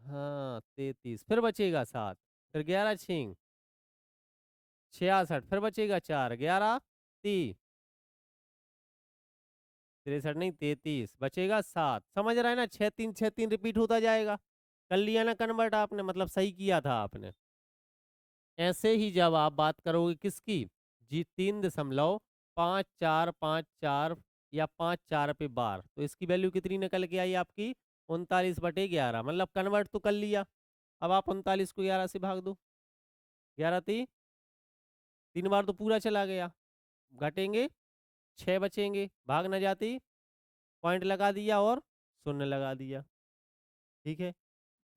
हाँ, 33, फिर बचेगा 7, फिर 11 छिंग 66, फिर बचेगा 4, 11 30, 63 नहीं 33, बचेगा 7। समझ रहा है ना? 6 3 6 3 रिपीट होता जाएगा। कर लिया ना कन्वर्ट आपने? मतलब सही किया था आपने। ऐसे ही जब आप बात करोगे किसकी? जी, 3.5454 या 5 4 पे बार, तो इसकी वैल्यू कितनी निकल के आई आपकी? 39/11। मतलब कन्वर्ट तो कर लिया। अब आप 39 को 11 से भाग दो। 11 × 3 = 3 बार तो पूरा चला गया। घटेंगे 6 बचेंगे, भाग ना जाती, पॉइंट लगा दिया और शून्य लगा दिया। ठीक है।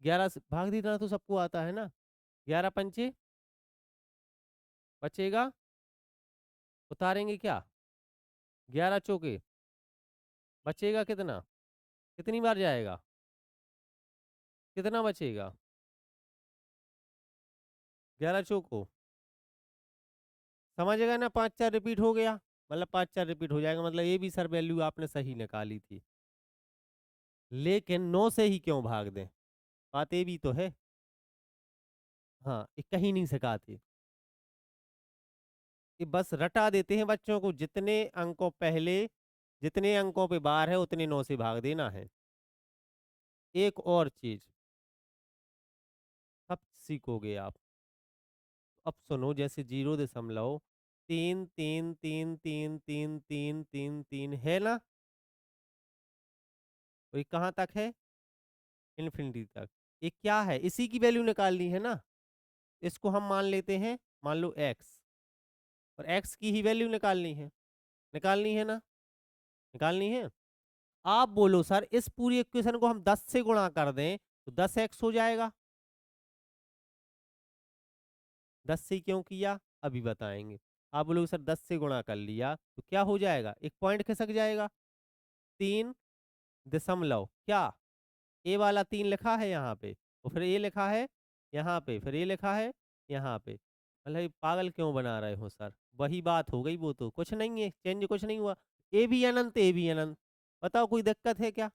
11 से भाग देना तो सबको आता है ना। 11 पंचे बचेगा, उतारेंगे क्या? 11 चौके बचेगा कितना? कितनी बार जाएगा? कितना बचेगा? 11 चौको समझ गए ना? 5 4 रिपीट हो गया, मतलब 5 4 रिपीट हो जाएगा। मतलब ये भी सर वैल्यू आपने सही निकाली थी। लेकिन 9 से ही क्यों भाग दें? बात ये भी तो है। हाँ, ये कहीं नहीं सिखाते। ये बस रटा देते हैं बच्चों को। जितने अंकों पे बार है उतने 9 से भाग देना है। एक और चीज सब सीखोगे आप। अब सुनो, जैसे 0.3 3 3 3 3 3 3 है ना? तो ये कहाँ तक है? इन्फिनिटी तक। ये क्या है? इसी की वैल्यू निकालनी है ना। इसको हम मान लेते हैं, मान लो x, और x की ही वैल्यू निकालनी है। निकालनी है ना? निकालनी है। आप बोलो सर इस पूरी इक्वेशन को हम 10 से गुणा कर दें तो 10x हो जाएगा। 10 से क्यों किया अभी बताएंगे। आप बोलोगे सर 10 से गुणा कर लिया तो क्या हो जाएगा? एक पॉइंट खिसक जाएगा। 3 दशमलव क्या ए वाला 3 लिखा है यहाँ पे, और फिर ये लिखा है यहाँ पे, फिर ये लिखा है यहाँ पे। मतलब ये पागल क्यों बना रहे हो सर? वही बात हो गई, वो तो कुछ नहीं है, चेंज कुछ नहीं हुआ। ए भी अनंत, ए भी अनंत। बताओ कोई दिक्कत है क्या?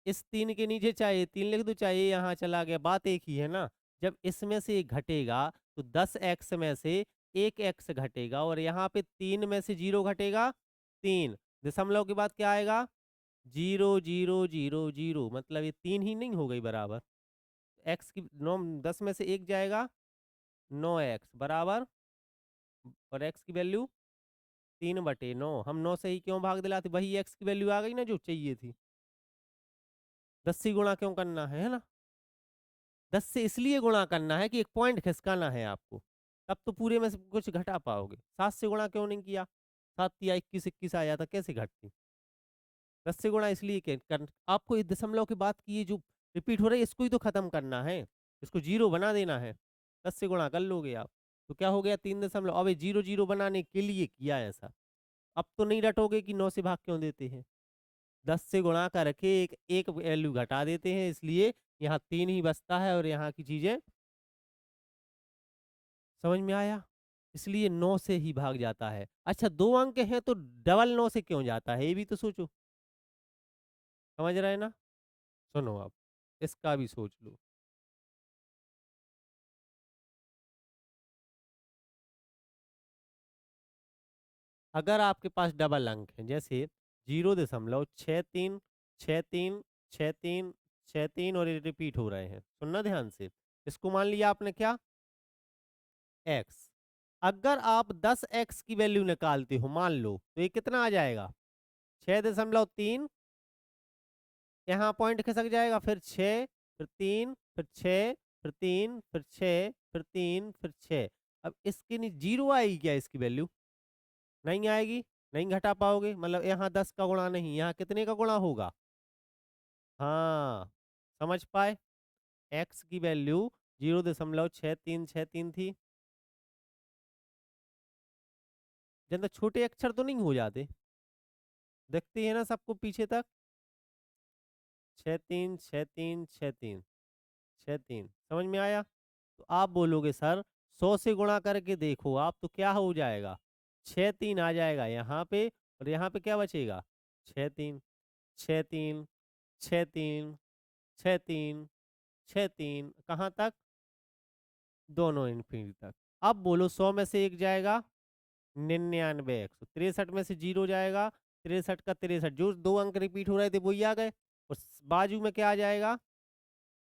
इस 3 के नीचे चाहे 3 लिख दो, चाहे ये यहाँ चला गया, बात एक ही है ना। जब इसमें से एक घटेगा तो 10x में से 1x घटेगा, और यहाँ पे 3 में से 0 घटेगा 3। दशमलव के बाद क्या आएगा? 0 0 0 0, मतलब ये 3 ही नहीं हो गई बराबर। x की 9, 10 में से 1 जाएगा 9x बराबर, और x की वैल्यू 3/9। हम 9 से ही क्यों भाग दिलाते? वही x की वैल्यू आ गई ना जो चाहिए थी। 10 से गुणा क्यों करना है ना? 10 से इसलिए गुणा करना है कि एक पॉइंट खिसकाना है आपको, तब तो पूरे में से कुछ घटा पाओगे। 7 से गुणा क्यों नहीं किया? 7 या 21 21 आ जाता, कैसे घटती? 10 से गुणा इसलिए आपको इस दशमलव के बाद की ये जो रिपीट हो रही है इसको ही तो खत्म करना है, इसको 0 बना देना है। 10 से गुणा कर लोगे आप, तो क्या हो गया? 3 दशमलव। अब ये 0 0 बनाने के लिए किया ऐसा। अब तो नहीं रटोगे कि 9 से भाग क्यों देते हैं। 10 से गुणा करके एक एक वैल्यू घटा देते हैं, इसलिए यहाँ 3 ही बचता है, और यहाँ की चीजें समझ में आया? इसलिए 9 से ही भाग जाता है। अच्छा, 2 अंक हैं तो डबल 9 से क्यों जाता है, ये भी तो सोचो। समझ रहे हैं ना? सुनो अब, इसका भी सोच लो। अगर आपके पास डबल अंक है, जैसे 0.636363 और ये रिपीट हो रहे हैं, सुनना ध्यान से। इसको मान लिया आपने क्या? x। अगर आप 10x की वैल्यू निकालते हो, मान लो, तो ये कितना आ जाएगा? 6.3। यहाँ पॉइंट खिसक जाएगा, फिर 6, फिर 3, फिर 6, फिर 3, फिर 6, फिर 3, फिर 6। अब इसके नहीं 0 आएगी क्या इसकी वैल्यू? नहीं आएगी। नहीं घटा पाओगे, मतलब यहाँ 10 का गुणा नहीं, यहाँ कितने का गुणा होगा? हाँ, समझ पाए? x की वैल्यू 0.6363 थी। ज्यादा छोटे अक्षर तो नहीं हो जाते? देखते हैं ना सबको पीछे तक। 63636363, समझ में आया? तो आप बोलोगे सर 100 से गुणा करके देखो आप, तो क्या हो जाएगा? 6 3 आ जाएगा यहाँ पे, और यहाँ पे क्या बचेगा? 6 3 6 3 6 3 6 3 6 3, कहाँ तक? दोनों इन्फिनिटी तक। अब बोलो 100 में से एक जाएगा 99, 163 में से 0 जाएगा 63 का 63, जो 2 अंक रिपीट हो रहे थे वही आ गए, और बाजू में क्या आ जाएगा?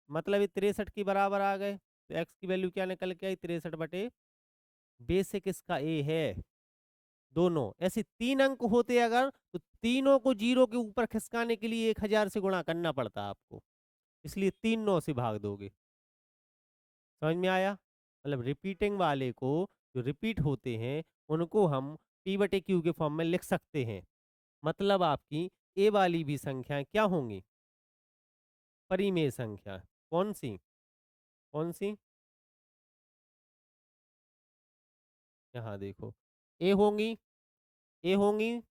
मतलब ये 63 के बराबर आ गए, तो x की वैल्यू क्या निकल के आई? 63/, बेसिक इसका ए है। दोनों ऐसे 3 अंक होते अगर, तो तीनों को 0 के ऊपर खिसकाने के लिए 1000 से गुणा करना पड़ता आपको, इसलिए 3 9 से भाग दोगे। समझ में आया? मतलब रिपीटिंग वाले को, जो रिपीट होते हैं, उनको हम p/q के फॉर्म में लिख सकते हैं। मतलब आपकी ए वाली भी संख्याएं क्या होंगी? परिमेय संख्या। कौन सी? कौन सी? यहाँ देखो, ए होंगी, ए होंगी,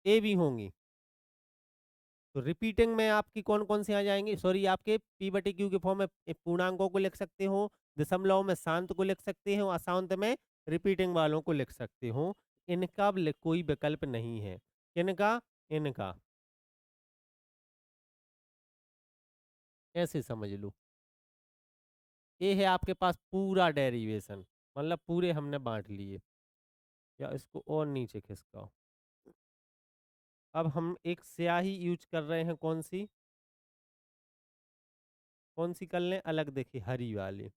ए भी होंगी। तो रिपीटिंग में आपकी कौन कौन से आ जाएंगे? सॉरी, आपके p/q के फॉर्म में पूर्णांकों को लिख सकते हो, दशमलव में शांत को लिख सकते हो, अशांत में रिपीटिंग वालों को लिख सकते हो। इनका कोई विकल्प नहीं है। किनका? इनका। ऐसे समझ लो, ये है आपके पास पूरा डेरिवेशन, मतलब पूरे हमने बांट लिए। या इसको और नीचे खिसकाओ। अब हम एक स्याही यूज कर रहे हैं, कौन सी? कौन सी कर लें? अलग देखिए, हरी वाली।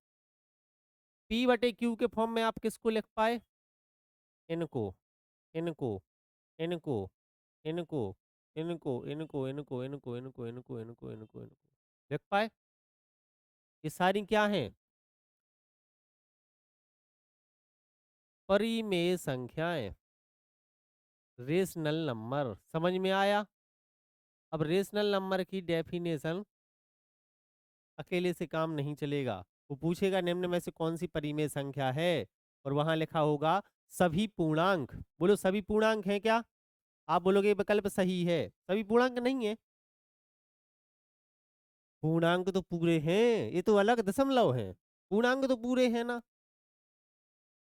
p/q के फॉर्म में आप किसको लिख पाए? इनको, इनको, इनको, इनको, इनको, इनको, इनको, इनको, इनको, इनको, इनको, इनको, इनको लिख पाए? ये सारी क्या हैं? परिमेय संख्याएं, रेशनल नंबर। समझ में आया? अब रेशनल नंबर की डेफिनेशन अकेले से काम नहीं चलेगा। वो पूछेगा निम्न में से कौन सी परिमेय संख्या है, और वहां लिखा होगा सभी पूर्णांक। बोलो, सभी पूर्णांक हैं क्या? आप बोलोगे ये विकल्प सही है, सभी पूर्णांक नहीं है। पूर्णांक तो पूरे हैं, ये तो अलग दशमलव है। पूर्णांक तो पूरे हैं ना।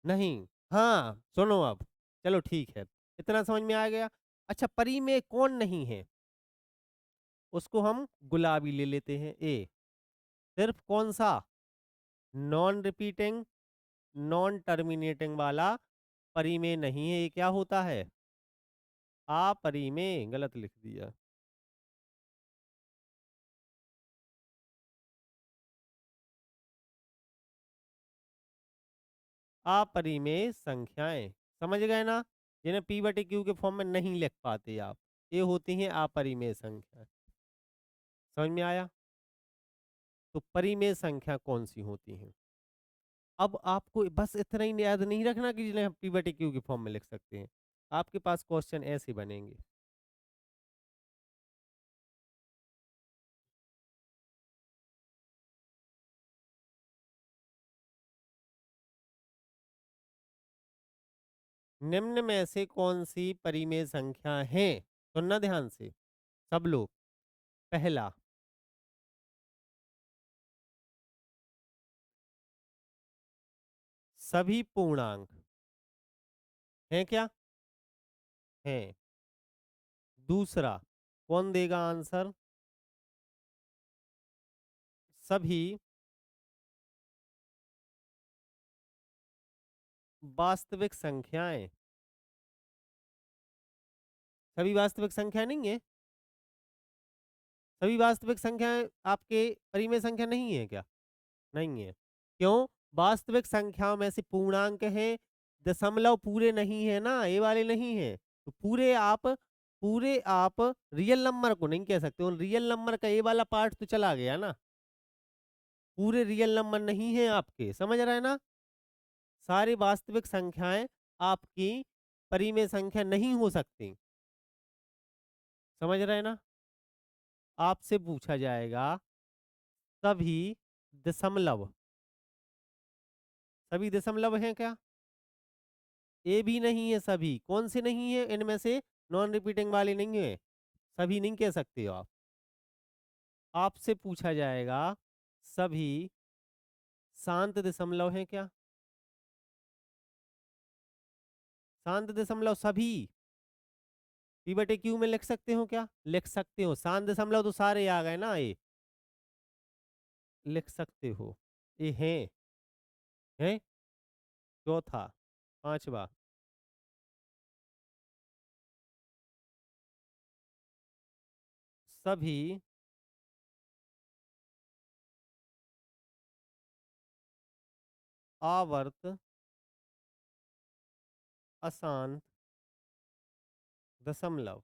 नहीं। हाँ सुनो अब। चलो ठीक है, इतना समझ में आ गया। अच्छा, परी में कौन नहीं है? उसको हम गुलाबी ले लेते हैं। ए, सिर्फ कौन सा? नॉन रिपीटिंग नॉन टर्मिनेटिंग वाला परी में नहीं है। ये क्या होता है? आ परी में, गलत लिख दिया। अपरिमेय संख्याएं, समझ गए ना? जिन्हें पी बटे क्यू के फॉर्म में नहीं लिख पाते आप, ये होती हैं अपरिमेय संख्या। समझ में आया? तो परिमेय संख्या कौन सी होती हैं? अब आपको बस इतना ही याद नहीं रखना कि जिन्हें हम पी बटे क्यू के फॉर्म में लिख सकते हैं। आपके पास क्वेश्चन ऐसे बनेंगे। निम्न में से कौन सी परिमेय संख्या है? सुनना ध्यान से सब लोग। पहला, सभी पूर्णांक हैं क्या? हैं। दूसरा, कौन देगा आंसर? सभी वास्तविक संख्याएं। सभी वास्तविक संख्या नहीं है? सभी वास्तविक संख्याएं आपके परिमेय संख्या नहीं है क्या? नहीं है। क्यों? वास्तविक संख्याओं में से पूर्णांक है, दशमलव पूरे नहीं है ना, ये वाले नहीं है। तो पूरे आप रियल नंबर को नहीं कह सकते, रियल नंबर का ये वाला पार्ट तो चला गया ना। पूरे रियल नंबर नहीं है आपके, समझ रहे हैं ना? सारी वास्तविक संख्याएं आपकी परिमेय संख्या नहीं हो सकती। समझ रहे हैं ना? आपसे पूछा जाएगा सभी दशमलव, सभी दशमलव हैं क्या? ए भी नहीं है। सभी कौन से नहीं है इनमें से? नॉन रिपीटिंग वाले नहीं है, सभी नहीं कह सकते हो आप। आपसे पूछा जाएगा सभी शांत दशमलव हैं क्या? शांत दशमलव सभी पी बटे क्यू में लिख सकते हो क्या? लिख सकते हो। शांत दशमलव तो सारे आ गए ना, ये लिख सकते हो। ये हैं। चौथा, पांचवा, सभी आवर्त अशांत दशमलव।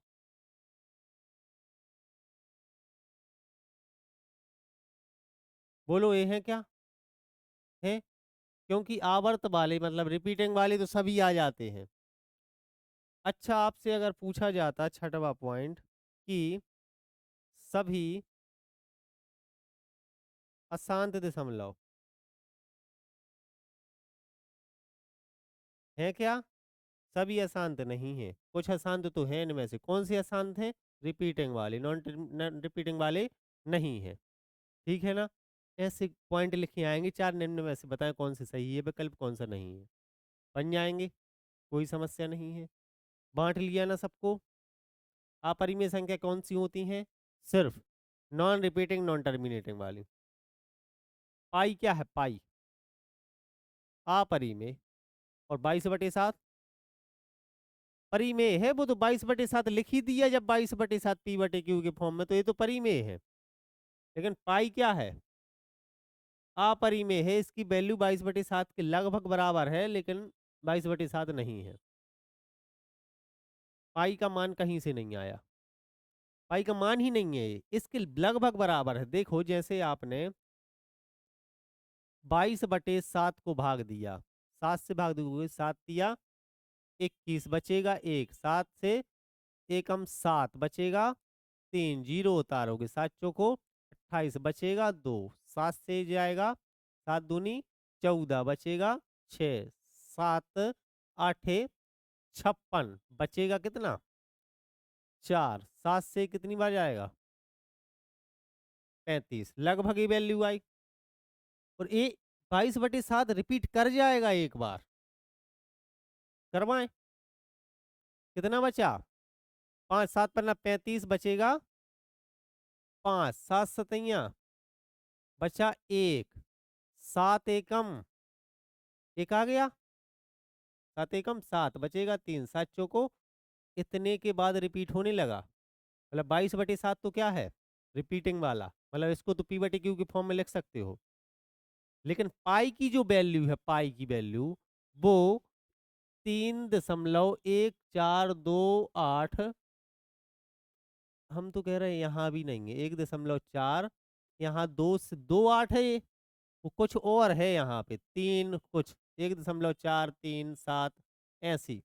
बोलो ये है क्या? है। क्योंकि आवर्त वाले मतलब रिपीटिंग वाले तो सभी आ जाते हैं। अच्छा, आपसे अगर पूछा जाता छठवा पॉइंट कि सभी अशांत दशमलव है क्या? सभी अशांत नहीं है, कुछ अशांत तो है। इनमें से कौन से अशांत हैं? रिपीटिंग वाले, नॉन रिपीटिंग वाले नहीं है। ठीक है ना? ऐसे पॉइंट लिखे आएंगे चार, निम्न में से बताएं कौन सी सही है, विकल्प कौन सा नहीं है। बन जाएंगे, कोई समस्या नहीं है। बांट लिया ना सबको? अपरिमेय संख्या कौन सी होती हैं? सिर्फ नॉन रिपीटिंग नॉन टर्मिनेटिंग वाली। पाई क्या है? पाई अपरिमेय। और 22/7 परिमेय है। वो तो 22/7 लिख ही दिया जब 22/7 पी बटे क्यू के फॉर्म में, तो ये तो परिमेय है। लेकिन पाई क्या है? अपरिमेय है। इसकी वैल्यू 22/7 के लगभग बराबर है, लेकिन 22/7 नहीं है। पाई का मान कहीं से नहीं आया, पाई का मान ही नहीं है ये। इसके लगभग बराबर है। देखो, जैसे आपने 22/7 को भाग दिया, 7 से भाग दोगे, 7 दिया 21, बचेगा एक। 7 से एकम 7 बचेगा 3, जीरो उतारोगे, 7 चौको 28 बचेगा 2। 7 से जाएगा, 7 दूनी 14 बचेगा 6। 7 आठे 56 बचेगा कितना? 4, 7 से कितनी बार जाएगा? 35, लगभग ये वैल्यू आई। और ये 22/7 रिपीट कर जाएगा एक बार। करवाएं? कितना बचा? 5, 7 पन्ना 35 बचेगा 5, 7 सतैया बचा 1, 7 एकम, एक आ गया, 7 एकम 7 बचेगा 3, 7 चौको, इतने के बाद रिपीट होने लगा। मतलब 22/7 तो क्या है? रिपीटिंग वाला। मतलब इसको तो P/Q के फॉर्म में लिख सकते हो। लेकिन पाई की जो वैल्यू है, पाई की वैल्यू वो 3.1428, हम तो कह रहे हैं यहाँ भी नहीं है, 1.4, यहाँ 2 से 2 8 है ये। वो कुछ और है यहाँ पे, 3 कुछ, 1.437 ऐसी।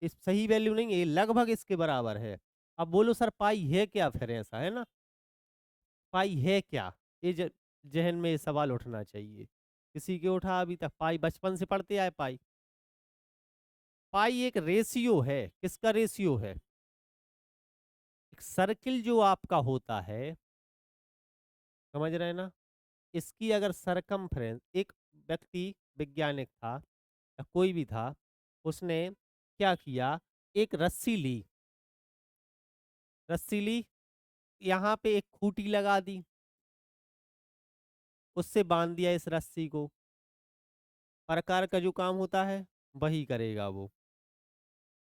इस सही वैल्यू नहीं है, ये लगभग इसके बराबर है। अब बोलो सर पाई है क्या फिर? ऐसा है ना, पाई है क्या? ये जहन में ये सवाल उठना चाहिए। किसी के उठा अभी तक? पाई बचपन से पढ़ते आए पाई। पाई एक रेशियो है। किसका रेशियो है? एक सर्किल जो आपका होता है, समझ रहे हैं ना, इसकी अगर सरकमफ्रेंस, एक व्यक्ति वैज्ञानिक था या कोई भी था, उसने क्या किया, एक रस्सी ली, रस्सी ली, यहाँ पे एक खूंटी लगा दी, उससे बांध दिया इस रस्सी को। प्रकार का जो काम होता है वही करेगा वो।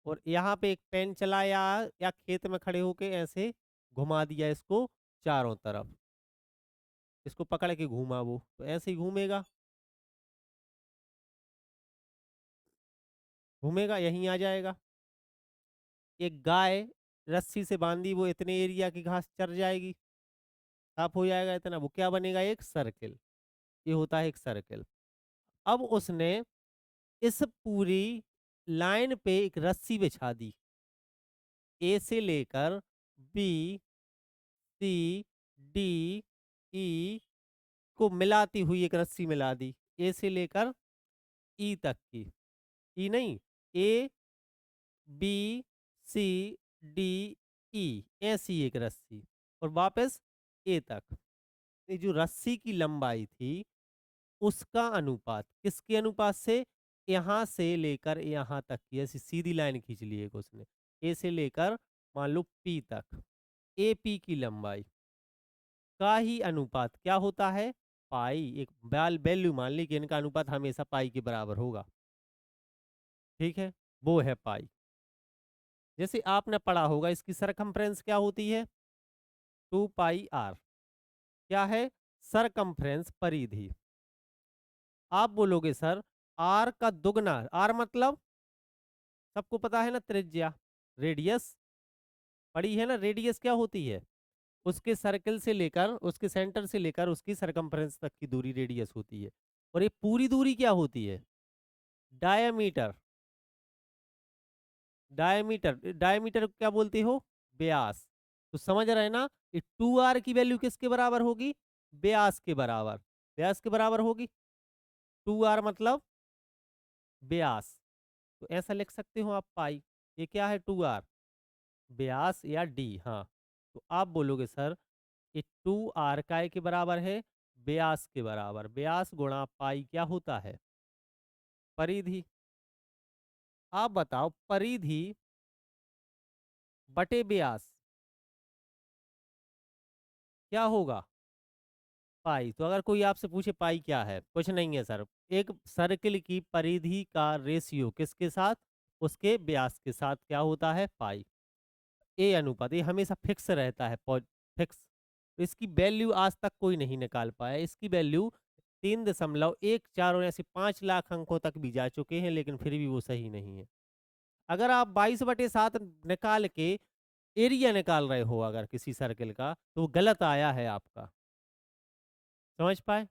और यहाँ पे एक पेन चलाया या खेत में खड़े होके ऐसे घुमा दिया इसको चारों तरफ, इसको पकड़ के घूमा वो तो ऐसे ही घूमेगा, घूमेगा यहीं आ जाएगा। एक गाय रस्सी से बांधी, वो इतने एरिया की घास चर जाएगी, साफ हो जाएगा इतना, वो क्या बनेगा? एक सर्किल। ये होता है एक सर्किल। अब उसने इस पूरी लाइन पे एक रस्सी बिछा दी, ए से लेकर बी, सी, डी, ई को मिलाती हुई एक रस्सी मिला दी, ए से लेकर ई तक की। ई नहीं, ए, बी, सी, डी, ई, ऐसी एक रस्सी, और वापस ए तक। ये जो रस्सी की लंबाई थी उसका अनुपात किसके अनुपात से? यहाँ से लेकर यहाँ तक की ऐसी सीधी लाइन खींच ली एक उसने, ए से लेकर मान लो पी तक, ए पी की लंबाई का ही अनुपात क्या होता है? पाई। एक वैल्यू मान ली कि इनका अनुपात हमेशा पाई के बराबर होगा, ठीक है, वो है पाई। जैसे आपने पढ़ा होगा इसकी सरकमफ्रेंस क्या होती है? 2 पाई आर। क्या है? सरकमफ्रेंस, परिधि। आप बोलोगे सर आर का दुगना, आर मतलब सबको पता है ना, त्रिज्या, रेडियस, पढ़ी है ना, रेडियस क्या होती है? उसके सर्कल से लेकर, उसके सेंटर से लेकर उसकी सरकमफ्रेंस तक की दूरी रेडियस होती है। और ये पूरी दूरी क्या होती है? डायमीटर। डायमीटर, डायमीटर क्या बोलते हो? व्यास। तो समझ रहे हैं ना, ये 2r की वैल्यू किसके बराबर होगी? व्यास के बराबर। व्यास के बराबर होगी। 2r मतलब व्यास। तो ऐसा लिख सकते हो आप पाई। ये क्या है? 2r, व्यास या डी। हाँ, तो आप बोलोगे सर ये 2r काय के बराबर है? व्यास के बराबर। व्यास गुणा पाई क्या होता है? परिधि। आप बताओ परिधि बटे व्यास क्या होगा? पाई। तो अगर कोई आपसे पूछे पाई क्या है, कुछ नहीं है सर, एक सर्किल की परिधि का रेशियो किसके साथ? उसके व्यास के साथ क्या होता है? पाई। ए अनुपात, ये हमेशा फिक्स रहता है, फिक्स। तो इसकी वैल्यू आज तक कोई नहीं निकाल पाया। इसकी वैल्यू 3.14 और ऐसे 5 लाख अंकों तक भी जा चुके हैं, लेकिन फिर भी वो सही नहीं है। अगर आप 22/7 निकाल के एरिया निकाल रहे हो अगर किसी सर्किल का, तो वो गलत आया है आपका। समझ पाए?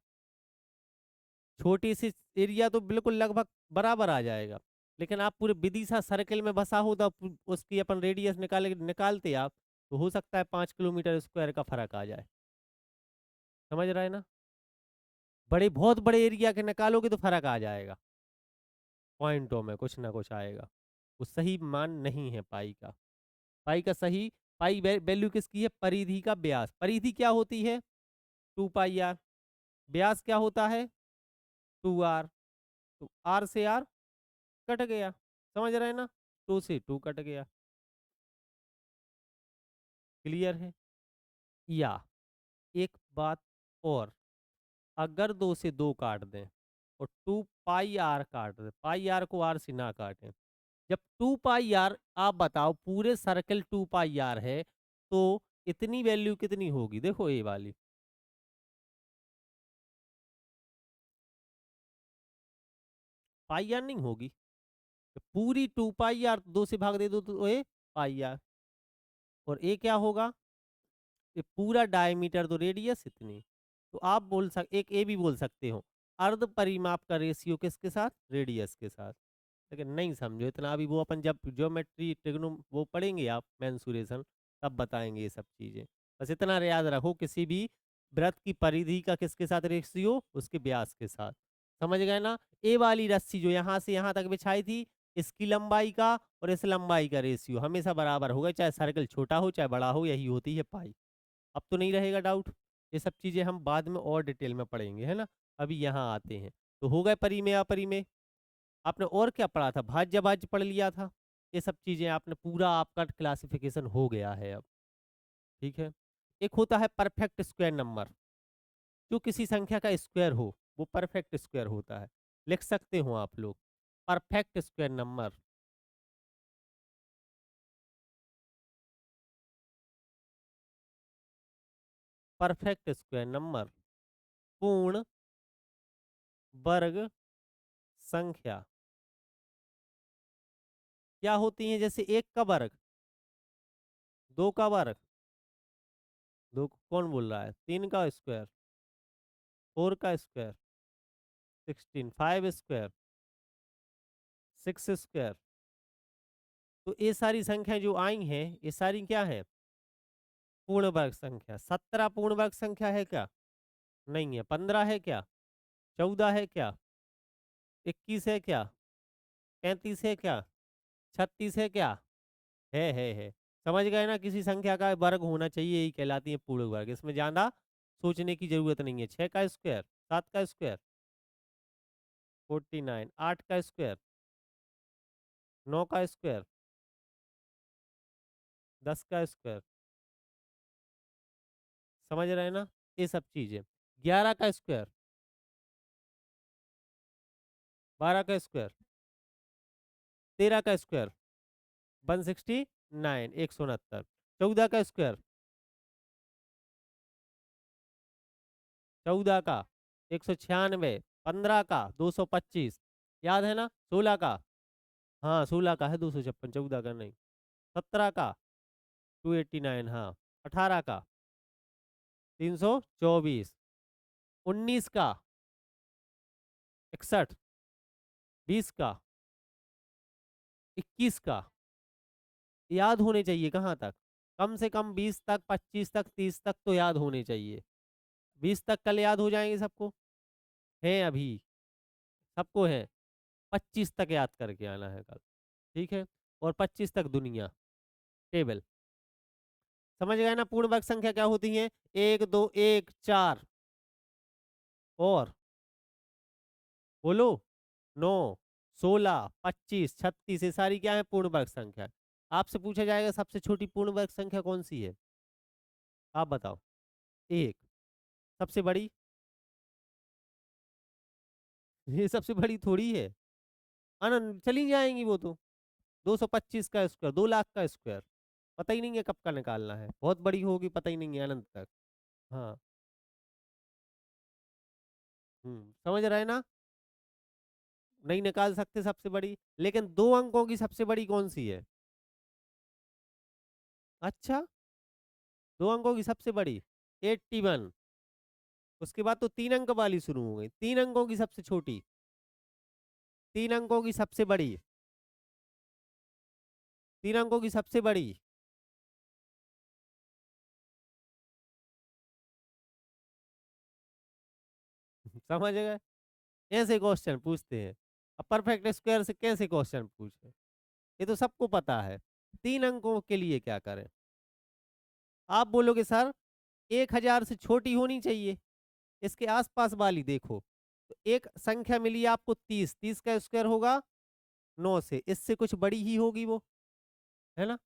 छोटी सी एरिया तो बिल्कुल लगभग बराबर आ जाएगा, लेकिन आप पूरे विदिशा सर्कल में बसा हो तो उसकी अपन रेडियस निकालते आप, तो हो सकता है 5 किलोमीटर स्क्वायर का फर्क आ जाए। समझ रहे हैं ना? बड़े बहुत बड़े एरिया के निकालोगे तो फर्क आ जाएगा, पॉइंटों में कुछ ना कुछ आएगा। वो सही मान नहीं है पाई का। पाई का सही पाई वैल्यू किसकी है? परिधि का व्यास। परिधि क्या होती है? 2 पाई आर। व्यास क्या होता है? 2 आर। तो आर से आर कट गया, समझ रहे हैं ना? 2 से 2 कट गया। क्लियर है? या एक बात और, अगर 2 से 2 काट दें और 2 पाई आर काट दें, पाई आर को आर से ना काटें, जब 2 पाई आर, आप बताओ पूरे सर्कल 2 पाई आर है, तो इतनी वैल्यू कितनी होगी? देखो ये वाली, पाई आर नहीं होगी। तो पूरी 2 पाई आर 2 से भाग दे दो तो ये पाई आर। और ये क्या होगा? ये पूरा डायमीटर, तो रेडियस इतनी। तो आप एक ये भी बोल सकते हो, अर्ध परिमाप का रेशियो किसके साथ? रेडियस के साथ। लेकिन नहीं समझो इतना, अभी वो अपन जब ज्योमेट्री ट्रिग्नो वो पढ़ेंगे आप मेंसुरेशन, तब बताएंगे ये सब चीजें। बस इतना याद रखो, किसी भी वृत्त की परिधि का किसके साथ रेशियो? उसके व्यास के साथ। समझ गए ना? ए वाली रस्सी जो यहाँ से यहाँ तक बिछाई थी, इसकी लंबाई का और इस लंबाई का रेशियो हमेशा बराबर होगा, चाहे सर्कल छोटा हो चाहे बड़ा हो, यही होती है पाई। अब तो नहीं रहेगा डाउट। ये सब चीजें हम बाद में और डिटेल में पढ़ेंगे, है ना? अभी यहाँ आते हैं। तो हो गए परिमेय अपरिमेय। आपने और क्या पढ़ा था? भाज्य भाज्य पढ़ लिया था। ये सब चीजें आपने पूरा, आपका क्लासिफिकेशन हो गया है अब। ठीक है। एक होता है परफेक्ट स्क्वायर नंबर, जो किसी संख्या का स्क्वायर हो, वो परफेक्ट स्क्वायर होता है। लिख सकते हो आप लोग, perfect square number. Perfect square number पूर्ण वर्ग संख्या क्या होती है? जैसे 1 का वर्ग, 2 का वर्ग, दो कौन बोल रहा है? 3 का स्क्वायर, 4 का स्क्वायर, 16, 5 स्क्वायर, 6 स्क्वायर। तो ये सारी संख्या जो आई हैं, ये सारी क्या है? पूर्ण वर्ग संख्या। 17 पूर्ण वर्ग संख्या है क्या? नहीं है। 15 है क्या? 14 है क्या? 21 है क्या? 35 है क्या? 36 है क्या? है। समझ गए ना? किसी संख्या का वर्ग होना चाहिए, यही कहलाती है पूर्ण वर्ग। इसमें ज्यादा सोचने की जरूरत नहीं है। 6 का स्क्वायर, 7 का स्क्वायर, 49, 8 का स्क्वायर, 9 का स्क्वायर, 10 का स्क्वायर। समझ रहे हैं ना? ये सब चीजें। 11 का स्क्वायर, 12 का स्क्वायर, 13 का स्क्वायर, 169, 169। 14 का स्क्वायर, 14 का 196, 15 का 225, याद है ना? 16 का, हाँ 16 का है 256, 14 का नहीं। 17 का 289, हाँ। 18 का 324, 19 का 61, 20 का 21 का। याद होने चाहिए कहाँ तक? कम से कम 20 तक, 25 तक, 30 तक तो याद होने चाहिए। 20 तक कल याद हो जाएंगे सबको? हैं अभी? सबको है? 25 तक याद करके आना है कल। ठीक है। और 25 तक दुनिया टेबल। समझ गए ना? पूर्ण वर्ग संख्या क्या होती है? 1, 2, 1, 4 और बोलो 9, 16, 25, 36, ये सारी क्या है? पूर्ण वर्ग संख्या। आपसे पूछा जाएगा सबसे छोटी पूर्ण वर्ग संख्या कौन सी है? आप बताओ। 1। सबसे बड़ी? ये सबसे बड़ी थोड़ी है। अनंत चली जाएंगी वो तो। 225 का स्क्वायर, 2 लाख का स्क्वायर। पता ही नहीं है कब का निकालना है, बहुत बड़ी होगी, पता ही नहीं है अनंत तक। हाँ। समझ रहे ना? नहीं निकाल सकते सबसे बड़ी, लेकिन 2 अंकों की सबसे बड़ी कौन सी है? अच्छा, 2 अंकों की सबसे बड़ी 81। उसके बाद तो 3 अंक वाली शुरू हो गई। 3 अंकों की सबसे छोटी, 3 अंकों की सबसे बड़ी, 3 अंकों की सबसे बड़ी। समझ गए? ऐसे क्वेश्चन पूछते हैं। अब परफेक्ट स्क्वायर से कैसे क्वेश्चन पूछे? ये तो सबको पता है। 3 अंकों के लिए क्या करें? आप बोलोगे सर 1000 से छोटी होनी चाहिए, इसके आसपास वाली देखो। तो एक संख्या मिली आपको 30, 30 का स्क्वायर होगा 9 से, इससे कुछ बड़ी ही होगी वो, है ना?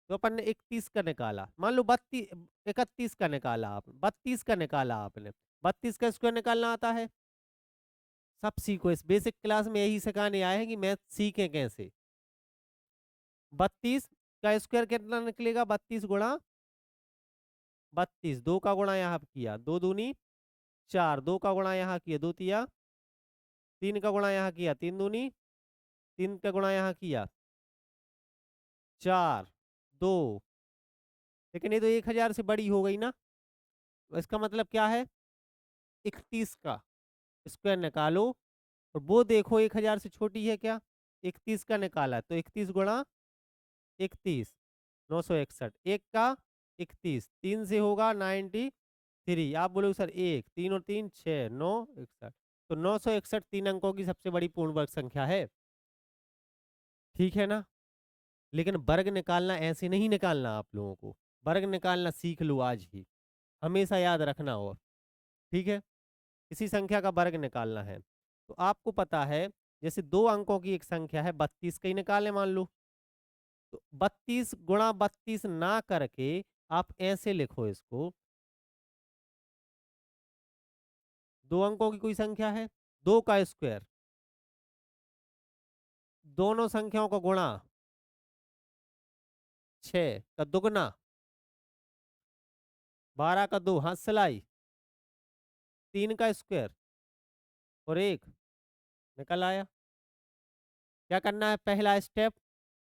तो अपन ने 31 का निकाला, मान लो 31 का निकाला, आप 32 का निकाला आपने, 32 का स्क्वायर निकालना आता है। सब सीखो, इस बेसिक क्लास में यही सिखाने आए हैं कि मैथ सीखें कैसे। 32 का स्क्वायर कितना निकलेगा? 32 गुणा 32, 2 का गुणा यहाँ किया 2 दूनी 4, 2 का गुणा यहाँ किया 2 तिया 3 का गुणा यहाँ किया 3 दूनी 3 का गुणा यहाँ किया 4, 2। लेकिन ये तो 1000 से बड़ी हो गई ना, तो इसका मतलब क्या है? 31 का स्क्वायर निकालो और वो देखो 1000 से छोटी है क्या? 31 का निकाला तो 31 गुणा 31, 961, एक का 31, 3 से होगा 93। आप बोलोगे सर 1, 3 और 3 6, 961, तो 961 3 अंकों की सबसे बड़ी पूर्ण वर्ग संख्या है। ठीक है ना? लेकिन वर्ग निकालना ऐसे नहीं निकालना, आप लोगों को वर्ग निकालना सीख लो आज ही, हमेशा याद रखना। और ठीक है, किसी संख्या का वर्ग निकालना है तो आपको पता है, जैसे 2 अंकों की एक संख्या है 32 का ही निकालें मान लो, तो 32 गुणा 32 ना करके आप ऐसे लिखो इसको, 2 अंकों की कोई संख्या है, 2 का स्क्वायर, दोनों संख्याओं का गुणा 6 का दुगना 12 का 2 हाथ सिलाई 3 का स्क्वायर और 1 निकल आया। क्या करना है? पहला स्टेप,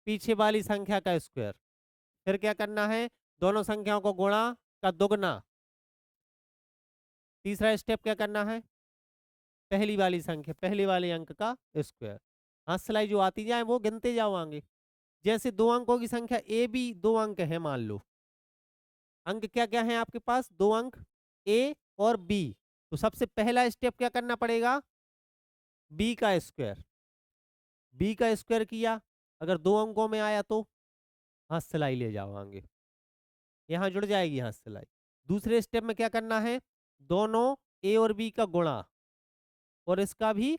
पीछे वाली संख्या का स्क्वायर, फिर क्या करना है? दोनों संख्याओं को गुणा का दुगना, तीसरा स्टेप क्या करना है? पहली वाली संख्या, पहले वाले अंक का स्क्वायर। हाथ सिलाई जो आती जाए वो गिनते जाओ आगे। जैसे 2 अंकों की संख्या ए बी 2 अंक है मान लो, अंक क्या क्या है आपके पास? 2 अंक ए और बी, तो सबसे पहला स्टेप क्या करना पड़ेगा? बी का स्क्वायर, बी का स्क्वायर किया, अगर 2 अंकों में आया तो हाथ सिलाई ले जाओ आगे, यहाँ जुड़ जाएगी हाथ सिलाई। दूसरे स्टेप में क्या करना है? दोनों ए और बी का गुणा और इसका भी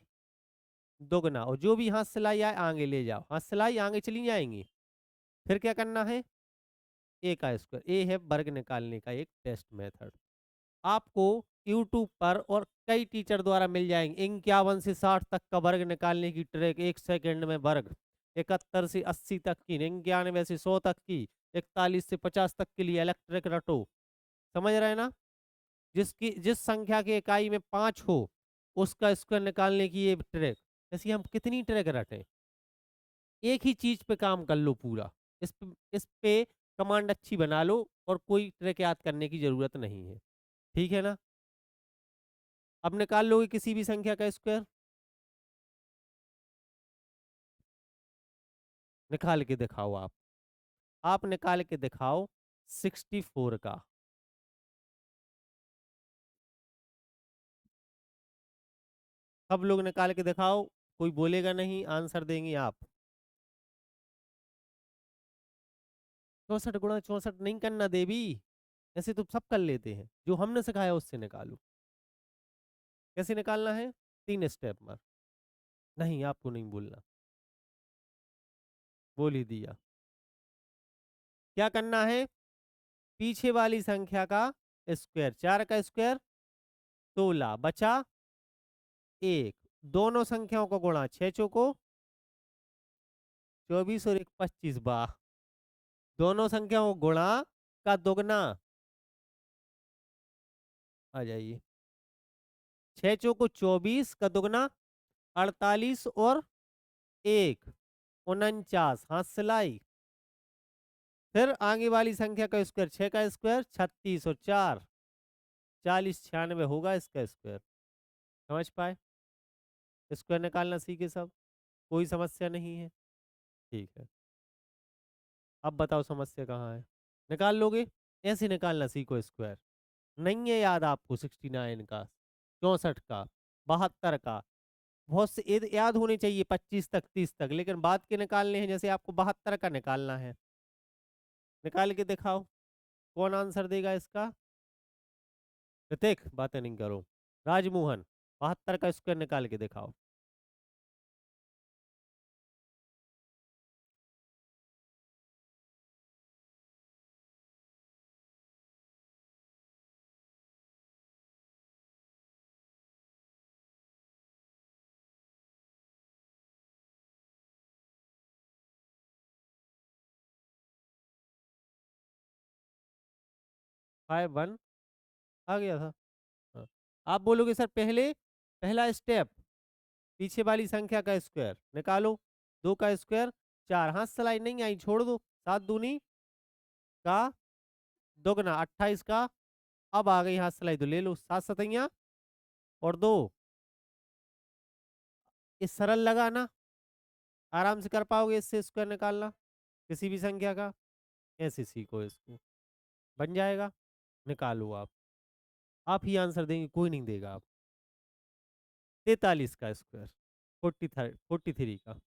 दोगुना, और जो भी हाथ सिलाई आए आगे ले जाओ, हाथ सिलाई आगे चली जाएंगी। फिर क्या करना है? ए का स्क्वायर, ए है वर्ग निकालने का एक टेस्ट मेथड, आपको यूट्यूब पर और कई टीचर द्वारा मिल जाएंगे। 51 से 60 तक का वर्ग निकालने की ट्रिक, 1 सेकंड में वर्ग, 71 से 80 तक की, 99 से 100 तक की, 41 से 50 तक के लिए इलेक्ट्रिक रटो। समझ रहे हैं ना? जिस संख्या के इकाई में 5 हो उसका स्क्वायर निकालने की ये ट्रिक। ऐसी हम कितनी ट्रिक रटे, एक ही चीज पे काम कर लो पूरा, इस पे कमांड अच्छी बना लो और कोई ट्रिक याद करने की जरूरत नहीं है। ठीक है ना? अब निकाल लोगे किसी भी संख्या का स्क्वायर, निकाल के दिखाओ आप निकाल के दिखाओ 64 का। सब लोग निकाल के दिखाओ, कोई बोलेगा नहीं, आंसर देंगे आप। 64 गुणा 64 नहीं करना देवी, ऐसे तो सब कर लेते हैं, जो हमने सिखाया उससे निकालो। कैसे निकालना है? 3 स्टेप में। नहीं, आपको नहीं बोलना, बोल ही दिया। क्या करना है? पीछे वाली संख्या का स्क्वायर, 4 का स्क्वायर 16 बचा 1, दोनों संख्याओं को गुणा, 6 चौको 24 और 1 25, वाह। दोनों संख्याओं को गुणा का दुगना, आ जाइए, 6 चौको 24 का दुगना 48 और 1 49, हाथ सिलाई। फिर आगे वाली संख्या का स्क्वायर, 6 का स्क्वायर 36 और 4 40 96 होगा इसका स्क्वायर। समझ पाए? स्क्वायर निकालना सीखे सब, कोई समस्या नहीं है। ठीक है, अब बताओ समस्या कहाँ है? निकाल लोगे? ऐसे निकालना सीखो स्क्वायर। नहीं है याद आपको 69 का, 64 का, 72 का, बहुत से याद होने चाहिए 25 तक 30 तक, लेकिन बाद के निकालने हैं, जैसे आपको 72 का निकालना है, निकाल के दिखाओ। कौन आंसर देगा इसका? ऋतिक, बातें नहीं करो। राजमोहन, 72 का स्क्वायर निकाल के दिखाओ। फाइव वन आ गया था। हाँ। आप बोलोगे सर पहले पहला स्टेप पीछे वाली संख्या का स्क्वायर निकालो। 2 का स्क्वायर 4, हाथ सलाई नहीं आई, छोड़ दो। 7 दूनी का दोगुना 28 का, अब आ गई हाथ सलाई तो ले लो। 7 सतैया और 2, ये सरल लगा ना? आराम से कर पाओगे इससे स्क्वायर निकालना किसी भी संख्या का? ऐसे सीखो इसको, बन जाएगा। निकालो आप ही आंसर देंगे, कोई नहीं देगा। आप 43 का स्क्वायर, 43 का।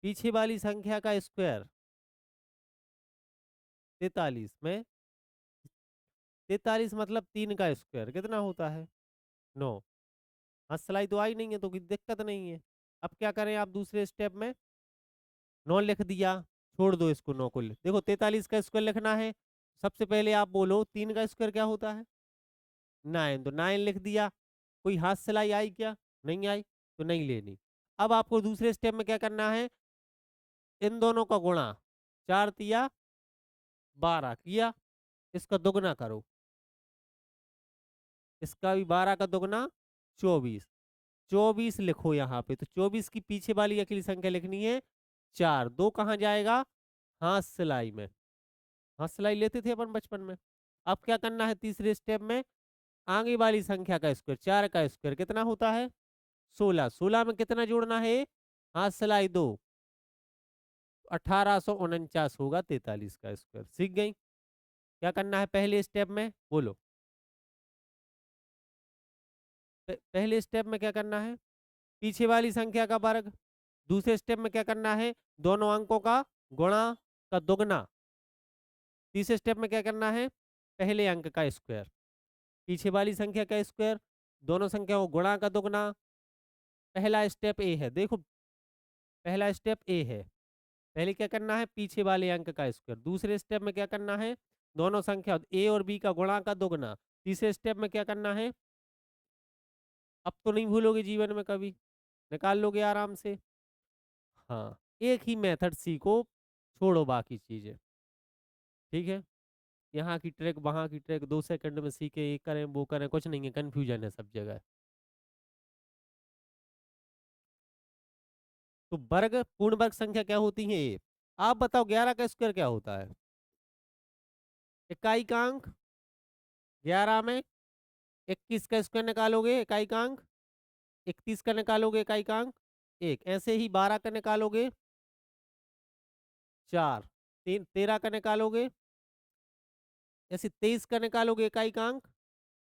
पीछे वाली संख्या का स्क्वायर 43 में, 43 मतलब 3 का स्क्वायर कितना होता है? 9। हाँ सिलाई तो आई नहीं है तो कोई दिक्कत नहीं है। अब क्या करें आप दूसरे स्टेप में? 9 लिख दिया, छोड़ दो इसको। 9 को देखो 43 का स्क्वायर लिखना है। सबसे पहले आप बोलो 3 का स्क्वायर क्या होता है? 9, तो 9 लिख दिया। कोई हाथ सिलाई आई क्या? नहीं आई, तो नहीं लेनी। अब आपको दूसरे स्टेप में क्या करना है? इन दोनों का गुणा, 4 तिया 12 किया, इसका दुगना करो। इसका भी 12 का दुगना 24। 24 लिखो यहाँ पे, तो 24 की पीछे वाली अकेली संख्या लिखनी है 4। 2 कहाँ जाएगा? हाथ सिलाई में। हाथ सिलाई लेते थे अपन बचपन में। अब क्या करना है तीसरे स्टेप में? आगे वाली संख्या का स्क्वायर, 4 का स्क्वायर कितना होता है? 16। 16 में कितना जोड़ना है? हाथ सिलाई 2, 1849 होगा 43 का स्क्वायर। सीख गई? क्या करना है पहले स्टेप में बोलो? पहले स्टेप में क्या करना है? पीछे वाली संख्या का वर्ग। दूसरे स्टेप में क्या करना है? दोनों अंकों का गुणा का दुगना। तीसरे स्टेप में क्या करना है? पहले अंक का स्क्वायर, पीछे वाली संख्या का स्क्वायर, दोनों संख्याओं को गुणा का दुगना। पहला स्टेप ए है, देखो पहला स्टेप ए है। पहले क्या करना है? पीछे वाले अंक का स्क्वायर। दूसरे स्टेप में क्या करना है? दोनों संख्या ए और बी का गुणा का दुगना। तीसरे स्टेप में क्या करना है? अब तो नहीं भूलोगे जीवन में कभी, निकाल लोगे आराम से। हाँ, एक ही मेथड सीखो, छोड़ो बाकी चीजें। ठीक है? यहाँ की ट्रैक वहाँ की ट्रैक 2 सेकंड में सीखे, ये करें वो करें, कुछ नहीं है, कंफ्यूजन है सब जगह। तो वर्ग, पूर्ण वर्ग संख्या क्या होती है ये? आप बताओ 11 का स्क्वायर क्या होता है? इकाई का अंक। 11 में 21 का स्क्वायर निकालोगे इकाई का अंक, 31 का निकालोगे इकाई का अंक 1। ऐसे ही 12 का निकालोगे 4, 13 का निकालोगे, ऐसे 23 का निकालोगे इकाई का अंक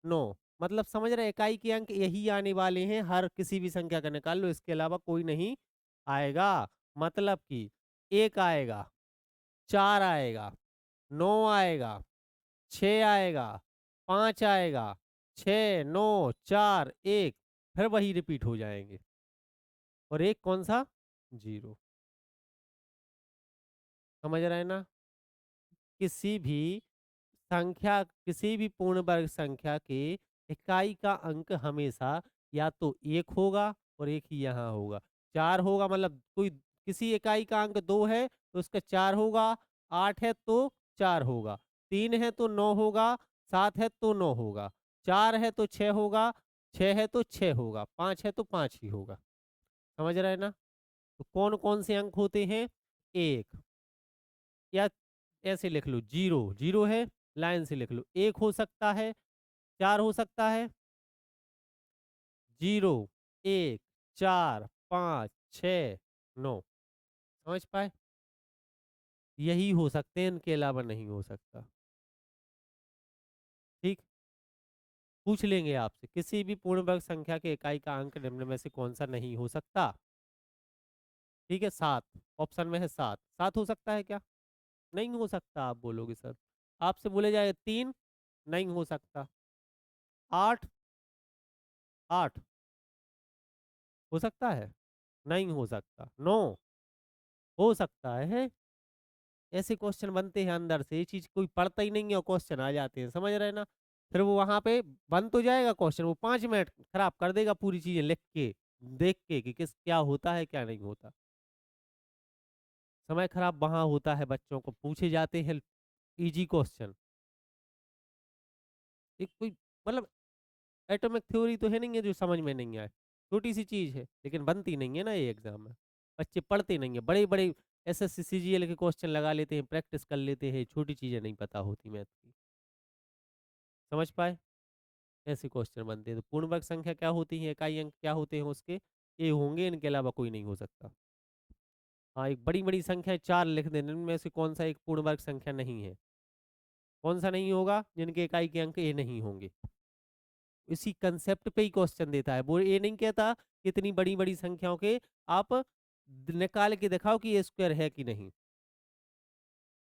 9। मतलब समझ रहे, इकाई के अंक यही आने वाले हैं, हर किसी भी संख्या का निकाल लो, इसके अलावा कोई नहीं आएगा। मतलब कि 1 आएगा, 4 आएगा, 9 आएगा, 6 आएगा, 5 आएगा, 6, 9, 4, 1, फिर वही रिपीट हो जाएंगे। और एक कौन सा? 0। समझ रहे हैं ना? किसी भी संख्या, किसी भी पूर्ण वर्ग संख्या के इकाई का अंक हमेशा या तो 1 होगा और एक ही यहाँ होगा। 4 होगा मतलब कोई किसी इकाई का अंक 2 है तो उसका 4 होगा, 8 है तो 4 होगा, 3 है तो 9 होगा, 7 है तो 9 होगा, 4 है तो 6 होगा, 6 है तो 6 होगा, 5 है तो 5 ही होगा। समझ रहे हैं ना? तो कौन कौन से अंक होते हैं? 1, या ऐसे लिख लो 0, 0 है, लाइन से लिख लो। 1 हो सकता है, 4 हो सकता है, 0, 1, 4, 5, 6, 9। समझ पाए? यही हो सकते हैं, इनके अलावा नहीं हो सकता। पूछ लेंगे आपसे, किसी भी पूर्ण वर्ग संख्या के इकाई का अंक निम्न में से कौन सा नहीं हो सकता। ठीक है, 7 ऑप्शन में है, 7 7 हो सकता है क्या? नहीं हो सकता, आप बोलोगे सर। आपसे बोले जाए 3, नहीं हो सकता। 8, 8 हो सकता है? नहीं हो सकता। 9 हो सकता है। ऐसे क्वेश्चन बनते हैं अंदर से, ये चीज कोई पढ़ता ही नहीं है और क्वेश्चन आ जाते हैं, समझ रहे हैं ना। फिर वो वहां पे बन तो जाएगा क्वेश्चन, वो 5 मिनट खराब कर देगा पूरी चीजें लिख के, देख के कि किस क्या होता है क्या नहीं होता। समय खराब वहां होता है, बच्चों को पूछे जाते हैं इजी क्वेश्चन। एक कोई मतलब एटॉमिक थ्योरी तो है नहीं है जो समझ में नहीं आए। छोटी सी चीज है लेकिन बनती नहीं है ना ये एग्जाम में। बच्चे पढ़ते नहीं है, बड़े बड़े एसएससी सीजीएल के क्वेश्चन लगा लेते हैं, प्रैक्टिस कर लेते हैं, छोटी चीजें नहीं पता होती मैथ की। समझ पाए? ऐसे क्वेश्चन बनते हैं। तो पूर्ण वर्ग संख्या क्या होती है, इकाई अंक क्या होते हैं उसके, ये होंगे, इनके अलावा कोई नहीं हो सकता। हाँ, एक बड़ी बड़ी संख्या 4 लिख देने, इनमें से कौन सा एक पूर्ण वर्ग संख्या नहीं है? कौन सा नहीं होगा जिनके इकाई के अंक ये नहीं होंगे? इसी कंसेप्ट पे ही क्वेश्चन देता है, वो ये नहीं कहता कि इतनी बड़ी बड़ी संख्याओं के आप निकाल के दिखाओ कि ये स्क्वायर है कि नहीं।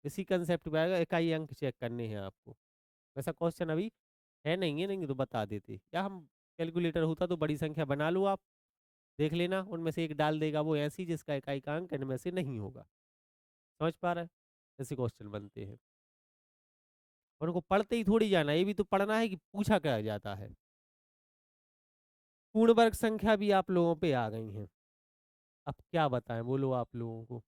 इसी कंसेप्ट पे आएगा, इकाई अंक चेक करने हैं आपको। वैसा क्वेश्चन अभी है नहीं है, नहीं तो बता देते, या हम कैलकुलेटर होता तो बड़ी संख्या बना लो आप, देख लेना उनमें से एक डाल देगा वो ऐसी जिसका इकाई का अंक इनमें से नहीं होगा। समझ पा रहे हैं? ऐसे क्वेश्चन बनते हैं। और उनको पढ़ते ही थोड़ी जाना, ये भी तो पढ़ना है कि पूछा क्या जाता है। पूर्ण वर्ग संख्या भी आप लोगों पे आ गई हैं। अब क्या बताएं, बोलो आप लोगों को।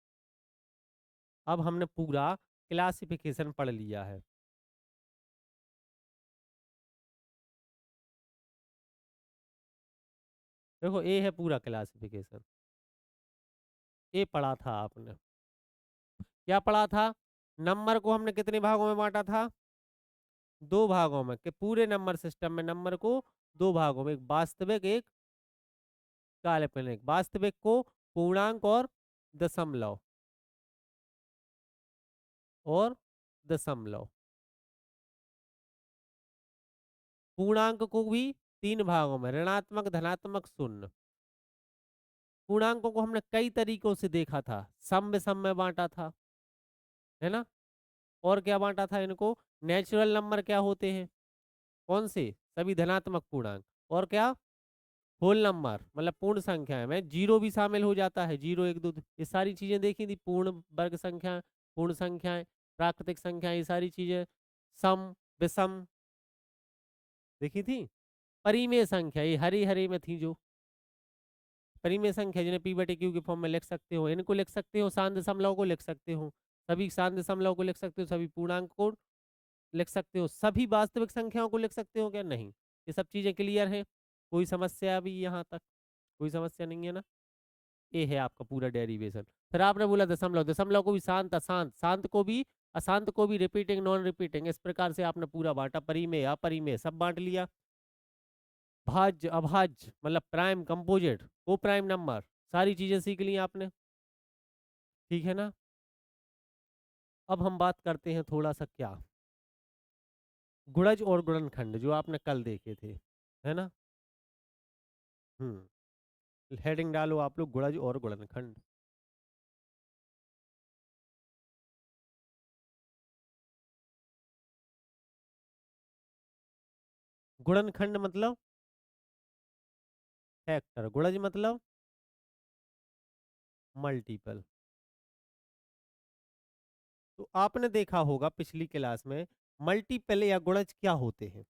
अब हमने पूरा क्लासिफिकेशन पढ़ लिया है। देखो, ए है पूरा क्लासिफिकेशन। ए पढ़ा था आपने। क्या पढ़ा था? नंबर को हमने कितने भागों में बांटा था? 2 भागों में, कि पूरे नंबर सिस्टम में नंबर को 2 भागों में, एक वास्तविक एक काल्पनिक। वास्तविक को पूर्णांक और दशमलव, और दशमलव। पूर्णांक को भी 3 भागों में, ऋणात्मक धनात्मक शून्य। पूर्णांकों को हमने कई तरीकों से देखा था, सम विषम में बांटा था, है ना। और क्या बांटा था इनको? नेचुरल नंबर क्या होते हैं, कौन से? सभी धनात्मक पूर्णांक। और क्या? होल नंबर मतलब पूर्ण संख्या में जीरो भी शामिल हो जाता है, 0 1 2 ये सारी चीजें देखी थी। पूर्ण वर्ग संख्या, पूर्ण संख्याएं, प्राकृतिक संख्या, ये सारी चीजें। सम विषम देखी थी। परिमेय संख्या ये हरी हरी में थी जो परिमेय संख्या, जिन्हें पी बटे क्यू के फॉर्म में लिख सकते हो, इनको लिख सकते हो, शांत दशमलव को लिख सकते हो, सभी शांत दशमलव को लिख सकते हो, सभी पूर्णांक को लिख सकते हो, सभी वास्तविक संख्याओं को लिख सकते हो क्या? नहीं। ये सब चीजें क्लियर हैं? कोई समस्या अभी यहाँ तक? कोई समस्या नहीं है ना। ये है आपका पूरा डेरिवेशन। फिर आपने बोला दशमलव, दशमलव को भी शांत अशांत, शांत को भी अशांत को भी, रिपीटिंग नॉन रिपीटिंग, इस प्रकार से आपने पूरा बांटा, परिमेय अपरिमेय सब बांट लिया। भाज्य अभाज्य मतलब प्राइम कंपोजिट को प्राइम नंबर, सारी चीजें सीख ली आपने। ठीक है ना। अब हम बात करते हैं थोड़ा सा क्या, गुणज और गुणनखंड जो आपने कल देखे थे, है ना। हेडिंग डालो आप लोग, गुणज और गुणनखंड। गुणनखंड मतलब फैक्टर, गुणज मतलब मल्टीपल। तो आपने देखा होगा पिछली क्लास में, मल्टीपल या गुणज क्या होते हैं?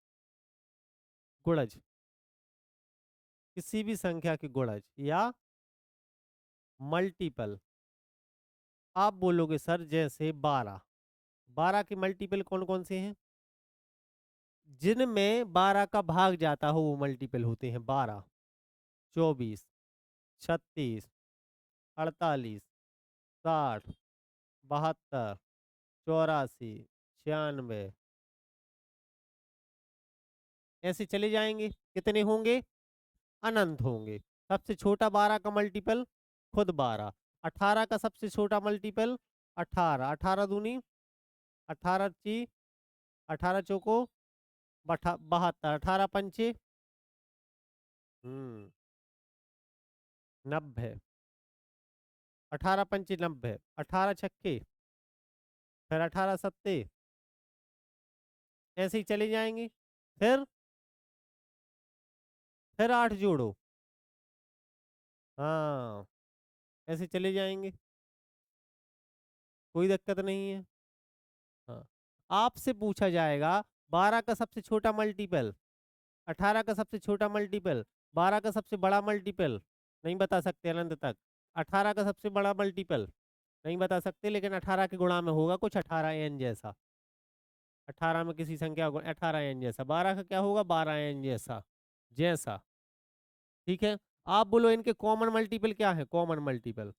गुणज किसी भी संख्या के गुणज या मल्टीपल। आप बोलोगे सर जैसे 12, 12 के मल्टीपल कौन कौन से हैं? जिनमें 12 का भाग जाता हो वो मल्टीपल होते हैं। 12, 24, 36, 48, 60, 72, 84, 96, ऐसे चले जाएंगे। कितने होंगे? अनंत होंगे। सबसे छोटा 12 का मल्टीपल खुद 12। 18 का सबसे छोटा मल्टीपल 18, 18 दूनी 18 ची 18 चौको 72, 18 पंचे 90, 18 पंचे 90, 18 छक्के, फिर 18 सत्ते, ऐसे ही चले जाएंगे। फिर 8 जोड़ो। हाँ, ऐसे चले जाएंगे, कोई दिक्कत नहीं है। हाँ, आपसे पूछा जाएगा 12 का सबसे छोटा मल्टीपल, 18 का सबसे छोटा मल्टीपल, 12 का सबसे बड़ा मल्टीपल, नहीं बता सकते अनंत तक। 18 का सबसे बड़ा मल्टीपल नहीं बता सकते, लेकिन 18 के गुणा में होगा कुछ 18 एन जैसा। 18 में किसी संख्या को 18 एन जैसा, 12 का क्या होगा 12 एन जैसा, जैसा। ठीक है, आप बोलो इनके कॉमन मल्टीपल क्या है, कॉमन मल्टीपल।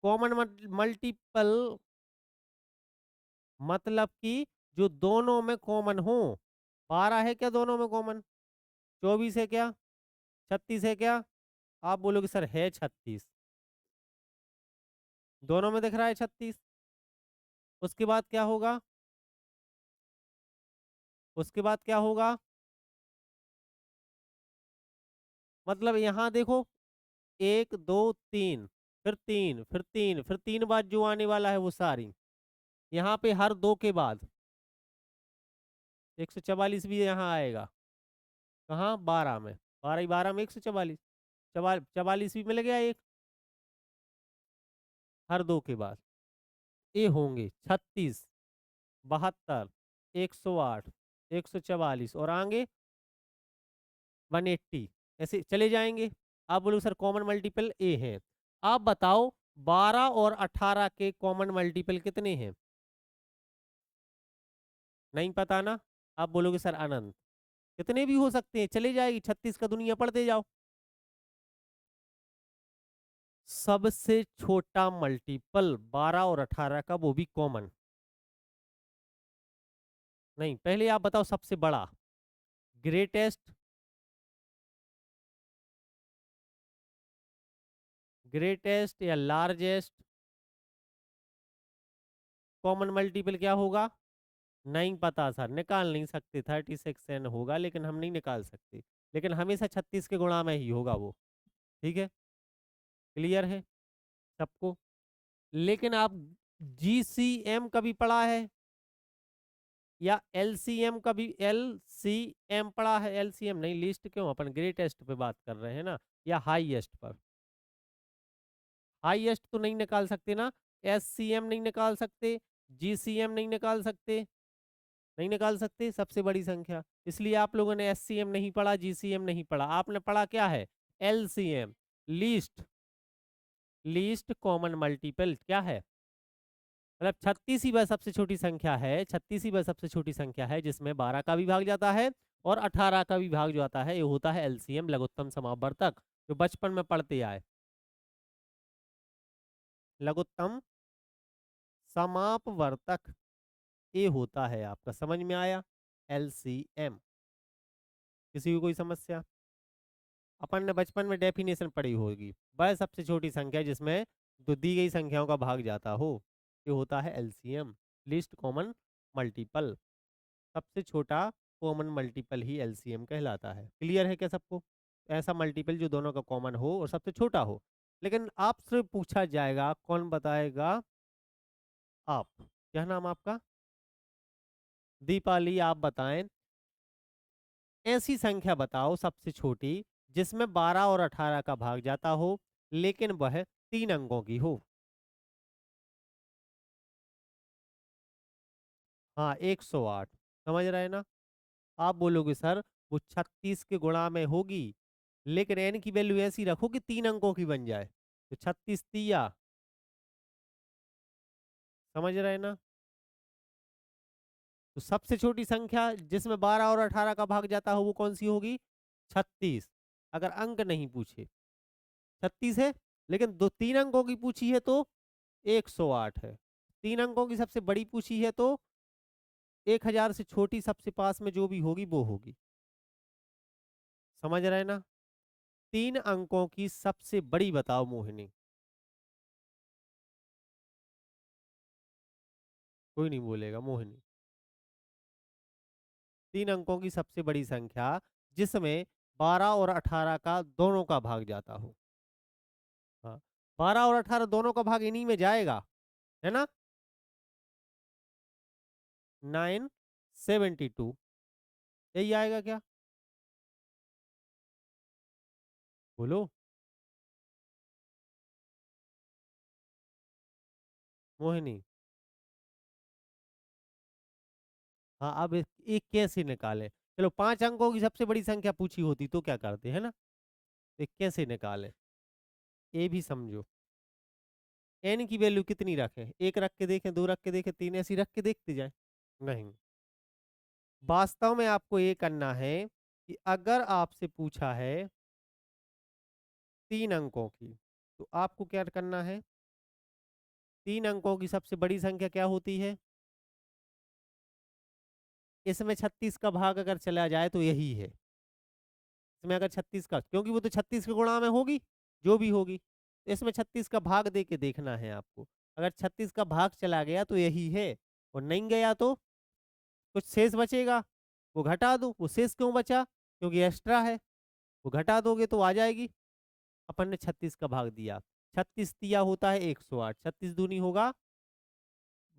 कॉमन मल्टीपल मतलब कि जो दोनों में कॉमन हो। 12 है क्या दोनों में कॉमन, 24 है क्या, 36 है क्या। आप बोलोगे सर है 36, दोनों में दिख रहा है 36। उसके बाद क्या होगा, उसके बाद क्या होगा, मतलब यहाँ देखो, 1 2 3, फिर 3, फिर 3, फिर 3 बाद जो आने वाला है वो सारी, यहाँ पे हर 2 के बाद 144 भी यहाँ आएगा। कहाँ 12 में, 12 12 में 144, 44 भी मिल गया एक, हर 2 के बाद। ये होंगे 36, 72, 108, 144 और आगे 180, ऐसे चले जाएंगे। आप बोलो सर कॉमन मल्टीपल ए है। आप बताओ 12 और 18 के कॉमन मल्टीपल कितने हैं, नहीं पता ना। आप बोलोगे सर अनंत, कितने भी हो सकते हैं, चले जाएगी 36 का दुनिया पढ़ते जाओ। सबसे छोटा मल्टीपल 12 और 18 का, वो भी कॉमन। नहीं, पहले आप बताओ सबसे बड़ा, ग्रेटेस्ट, ग्रेटेस्ट या लार्जेस्ट कॉमन मल्टीपल क्या होगा, नहीं पता सर, निकाल नहीं सकते। 36 एन होगा लेकिन हम नहीं निकाल सकते, लेकिन हमेशा 36 के गुणा में ही होगा वो। ठीक है, क्लियर है सबको। लेकिन आप जीसीएम कभी पढ़ा है, या एलसीएम कभी, एलसीएम पढ़ा है, एलसीएम नहीं, लिस्ट क्यों, अपन ग्रेटेस्ट पे बात कर रहे हैं ना, या हाईएस्ट पर। हाईएस्ट तो नहीं निकाल सकते ना, एससीएम नहीं निकाल सकते, जीसीएम नहीं निकाल सकते, नहीं निकाल सकते सबसे बड़ी संख्या। इसलिए आप लोगों ने एससीएम नहीं पढ़ा, जीसीएम नहीं पढ़ा, आपने पढ़ा क्या है, LCM, least, least common multiple क्या है। मतलब 36 ही वह सबसे छोटी संख्या है, 36 ही वह सबसे छोटी संख्या है जिसमें 12 का भी भाग जाता है और 18 का भी भाग जो आता है, ये होता है एलसीएम, लघुत्तम समावर्तक, जो बचपन में पढ़ते आए। लघुत्तम समापवर्तक, ये होता है आपका, समझ में आया, एलसीएम। किसी को कोई समस्या, अपन ने बचपन में डेफिनेशन पढ़ी होगी, वह सबसे छोटी संख्या जिसमें दो दी गई संख्याओं का भाग जाता हो, ये होता है एलसीएम, लिस्ट कॉमन मल्टीपल। सबसे छोटा कॉमन मल्टीपल ही एलसीएम कहलाता है। क्लियर है क्या सबको, ऐसा मल्टीपल जो दोनों का कॉमन हो और सबसे छोटा हो। लेकिन आपसे पूछा जाएगा, कौन बताएगा, आप, क्या नाम आपका, दीपाली, आप बताएं, ऐसी संख्या बताओ सबसे छोटी जिसमें 12 और 18 का भाग जाता हो लेकिन वह 3 अंकों की हो। हाँ, 108, समझ रहे हैं ना। आप बोलोगे सर वो 36 के गुणा में होगी, लेकिन एन की वैल्यू ऐसी रखो कि 3 अंकों की बन जाए, तो 36 तिया, समझ रहे हैं ना। तो सबसे छोटी संख्या जिसमें 12 और 18 का भाग जाता हो वो कौन सी होगी, 36। अगर अंक नहीं पूछे 36 है, लेकिन 3 अंकों की पूछी है तो 108 है। 3 अंकों की सबसे बड़ी पूछी है तो 1000 से छोटी सबसे पास में जो भी होगी वो होगी, समझ रहे ना। 3 अंकों की सबसे बड़ी बताओ मोहिनी, कोई नहीं बोलेगा, मोहिनी। 3 अंकों की सबसे बड़ी संख्या जिसमें 12 और 18 का दोनों का भाग जाता हो। हाँ, 12 और 18 दोनों का भाग इन्हीं में जाएगा, है ना? 972 यही आएगा क्या? बोलो। मोहिनी। हाँ, अब एक कैसे निकाले? चलो 5 अंकों की सबसे बड़ी संख्या पूछी होती तो क्या करते, है ना? एक कैसे निकाले? ये भी समझो। एन की वैल्यू कितनी रखें? एक रख के देखें, दो रख के देखें, तीन, ऐसी रख के देखते जाए। नहीं, वास्तव में आपको ये करना है कि अगर आपसे पूछा है 3 अंकों की, तो आपको क्या करना है? 3 अंकों की सबसे बड़ी संख्या क्या होती है? इसमें 36 का भाग अगर चला जाए तो यही है। इसमें अगर 36 का, क्योंकि वो तो 36 के गुणा में होगी, जो भी होगी, तो इसमें 36 का भाग दे के देखना है आपको। अगर 36 का भाग चला गया तो यही है, और नहीं गया तो कुछ शेष बचेगा, वो घटा दो। वो शेष क्यों बचा? क्योंकि एक्स्ट्रा है, वो घटा दोगे तो आ जाएगी। अपन ने 36 का भाग दिया, 36 दिया होता है 108, 36 दूनी होगा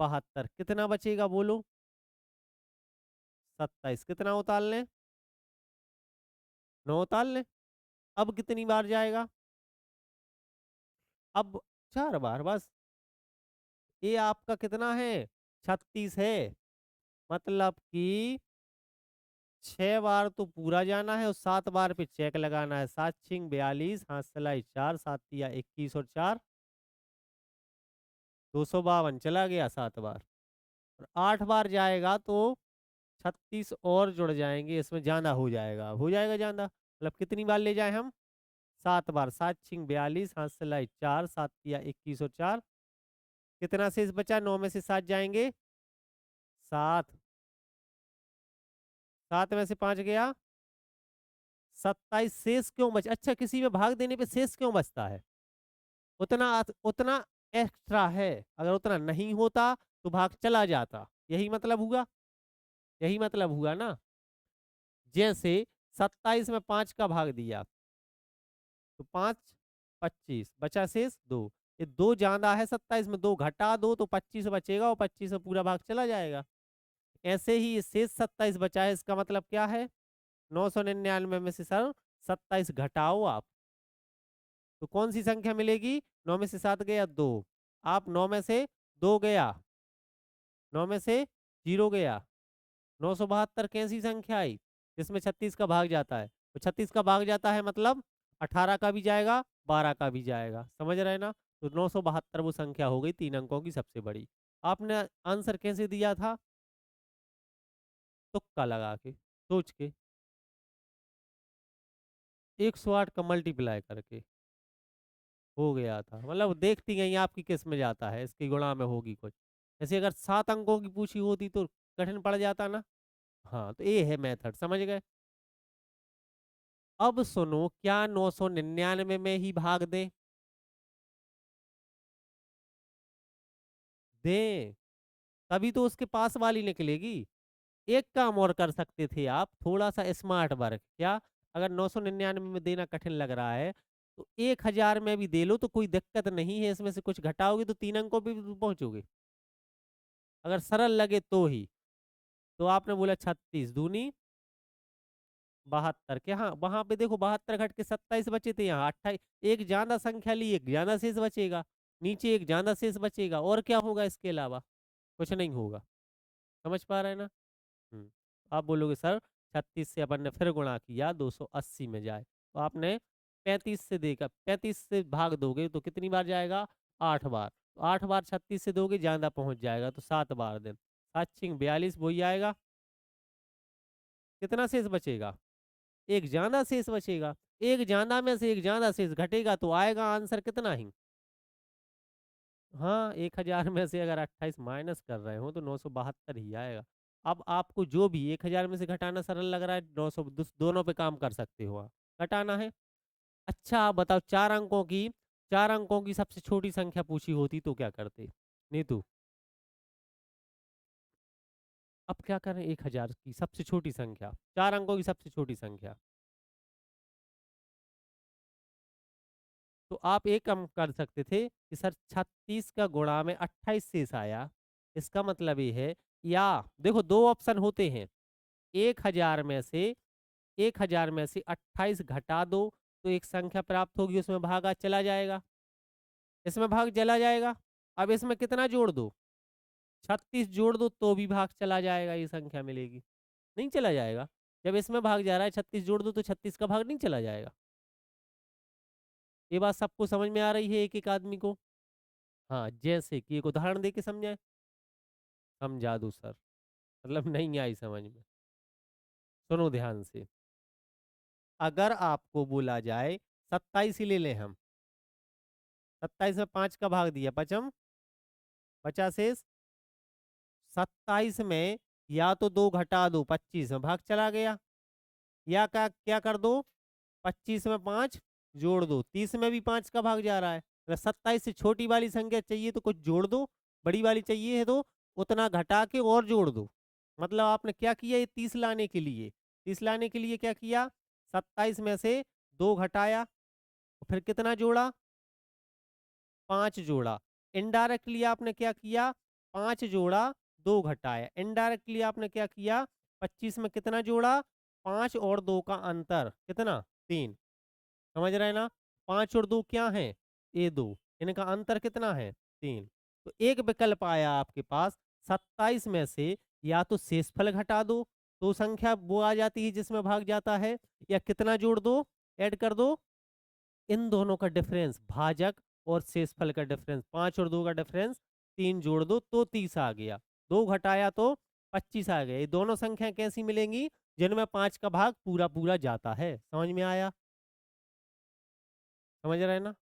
72, कितना बचेगा बोलो? 27, कितना उतार लें? 9 उतार लें। अब कितनी बार जाएगा? अब 4 बार बस। ये आपका कितना है? 36 है, मतलब कि 6 बार तो पूरा जाना है और 7 बार पे चेक लगाना है। 7 छिंग 42, हाथ सलाई 4, 7 तिया 21 और 4 252, चला गया 7 बार। और 8 बार जाएगा तो 36 और जुड़ जाएंगे, इसमें ज्यादा हो जाएगा, हो जाएगा ज्यादा। मतलब कितनी बार ले जाए हम? 7 बार। 7 छिंग 42, हाथ सलाई 4, 7 तिया 21 और 4, कितना शेष बचा? 9 में से 7 जाएंगे 7, 7 में से 5 गया 27, शेष क्यों बच? अच्छा, किसी में भाग देने पे शेष क्यों बचता है? उतना उतना एक्स्ट्रा है, अगर उतना नहीं होता तो भाग चला जाता, यही मतलब हुआ, यही मतलब हुआ ना। जैसे 27 में 5 का भाग दिया तो 5 25, बचा शेष 2। ये 2 ज्यादा है 27 में, 2 घटा दो तो 25 बचेगा, और 25 में पूरा भाग चला जाएगा। ऐसे ही ये शेष 27 बचा है, इसका मतलब क्या है? 999 में से सर 27 घटाओ आप, तो कौन सी संख्या मिलेगी? 9 में से 7 गया 2, आप 9 में से 2 गया, 9 में से 0 गया, 972 कैसी संख्या आई जिसमें 36 का भाग जाता है? तो 36 का भाग जाता है मतलब 18 का भी जाएगा, 12 का भी जाएगा, समझ रहे ना? तो 972 वो संख्या हो गई 3 अंकों की सबसे बड़ी। आपने आंसर कैसे दिया था? तुक्का लगा के, सोच के, 108 का मल्टीप्लाई करके हो गया था। मतलब देखती गई आपकी किस में जाता है, इसकी गुणा में होगी कुछ। ऐसे अगर 7 अंकों की पूछी होती तो कठिन पड़ जाता ना। हाँ, तो ये है मेथड, समझ गए? अब सुनो, क्या 999 में ही भाग दें? दें, तभी तो उसके पास वाली निकलेगी। एक काम और कर सकते थे आप, थोड़ा सा स्मार्ट वर्क। क्या? अगर 999 में देना कठिन लग रहा है तो 1000 में भी दे लो, तो कोई दिक्कत नहीं है। इसमें से कुछ घटाओगे तो 3 अंकों पे भी तो पहुंचोगे, अगर सरल लगे तो ही। तो आपने बोला 36 दूनी 72 के, हाँ वहां पे देखो 72 घट के 27 बचे थे, यहाँ 28, एक ज्यादा संख्या ली, एक ज्यादा शेष बचेगा, नीचे एक ज्यादा शेष बचेगा, और क्या होगा इसके अलावा? कुछ नहीं होगा। समझ पा रहे हैं ना? आप बोलोगे सर 36 से अपन ने फिर गुणा किया 280 में जाए, तो आपने 35 से देकर 35 से भाग दोगे तो कितनी बार जाएगा? 8 बार। तो 8 बार 36 से दोगे ज्यादा पहुंच जाएगा, तो 7 बार दें। 7 छिंग 42 वही आएगा। कितना शेष बचेगा? एक ज्यादा शेष बचेगा। एक ज्यादा में से एक ज्यादा शेष घटेगा तो आएगा आंसर कितना ही? हाँ, 1000 में से अगर 28 माइनस कर रहे हो तो 972 ही आएगा। अब आपको जो भी 1000 में से घटाना सरल लग रहा है, 900 दोनों पे काम कर सकते हो आप, घटाना है। अच्छा आप बताओ, 4 अंकों की सबसे छोटी संख्या पूछी होती तो क्या करते? नीतू, अब क्या करें, 1000 की सबसे छोटी संख्या, 4 अंकों की सबसे छोटी संख्या। तो आप एक काम कर सकते थे कि सर 36 का गुणा में 28 शेष आया, इसका मतलब ये है, या देखो 2 ऑप्शन होते हैं, 1000 में से 28 घटा दो तो एक संख्या प्राप्त होगी, उसमें भागा चला जाएगा, इसमें भाग चला जाएगा। अब इसमें कितना जोड़ दो, 36 जोड़ दो तो भी भाग चला जाएगा, ये संख्या मिलेगी। नहीं चला जाएगा, जब इसमें भाग जा रहा है 36 जोड़ दो तो 36 का भाग नहीं चला जाएगा। ये बात सबको समझ में आ रही है, एक एक आदमी को? हाँ, जैसे कि एक उदाहरण दे के समझाए। समझा दूं सर, मतलब नहीं आई समझ में? सुनो ध्यान से। अगर आपको बोला जाए 27 ही ले लें हम, 27 में 5 का भाग दिया, पचम बचा शेष 27 में, या तो 2 घटा दो, 25 में भाग चला गया, या क्या क्या कर दो, 25 में 5 जोड़ दो, 30 में भी 5 का भाग जा रहा है। अगर 27 से छोटी वाली संख्या चाहिए तो कुछ जोड़ दो, बड़ी वाली चाहिए है तो उतना घटा के और जोड़ दो। मतलब आपने क्या किया, ये 30 लाने के लिए, 30 लाने के लिए क्या किया, 27 में से 2 घटाया, फिर कितना जोड़ा, 5 जोड़ा। इनडायरेक्टली आपने क्या किया, 5 जोड़ा, 2 घटाया। इनडायरेक्टली आपने क्या किया, 25 में कितना जोड़ा, 5 और 2 का अंतर कितना, 3। समझ रहे हैं ना? 5 और 2 क्या है, ये 2, इनका अंतर कितना है, 3। तो एक विकल्प आया आपके पास, 27 में से या तो शेषफल घटा दो तो संख्या वो आ जाती है जिसमें भाग जाता है, या कितना जोड़ दो, ऐड कर दो, इन दोनों का डिफरेंस, भाजक और शेषफल का डिफरेंस, 5 और 2 का डिफरेंस, 3 जोड़ दो तो 30 आ गया, 2 घटाया तो 25 आ गया। ये दोनों संख्याएं कैसी मिलेंगी, जिनमें 5 का भाग पूरा पूरा जाता है। समझ में आया? समझ रहे हैं ना?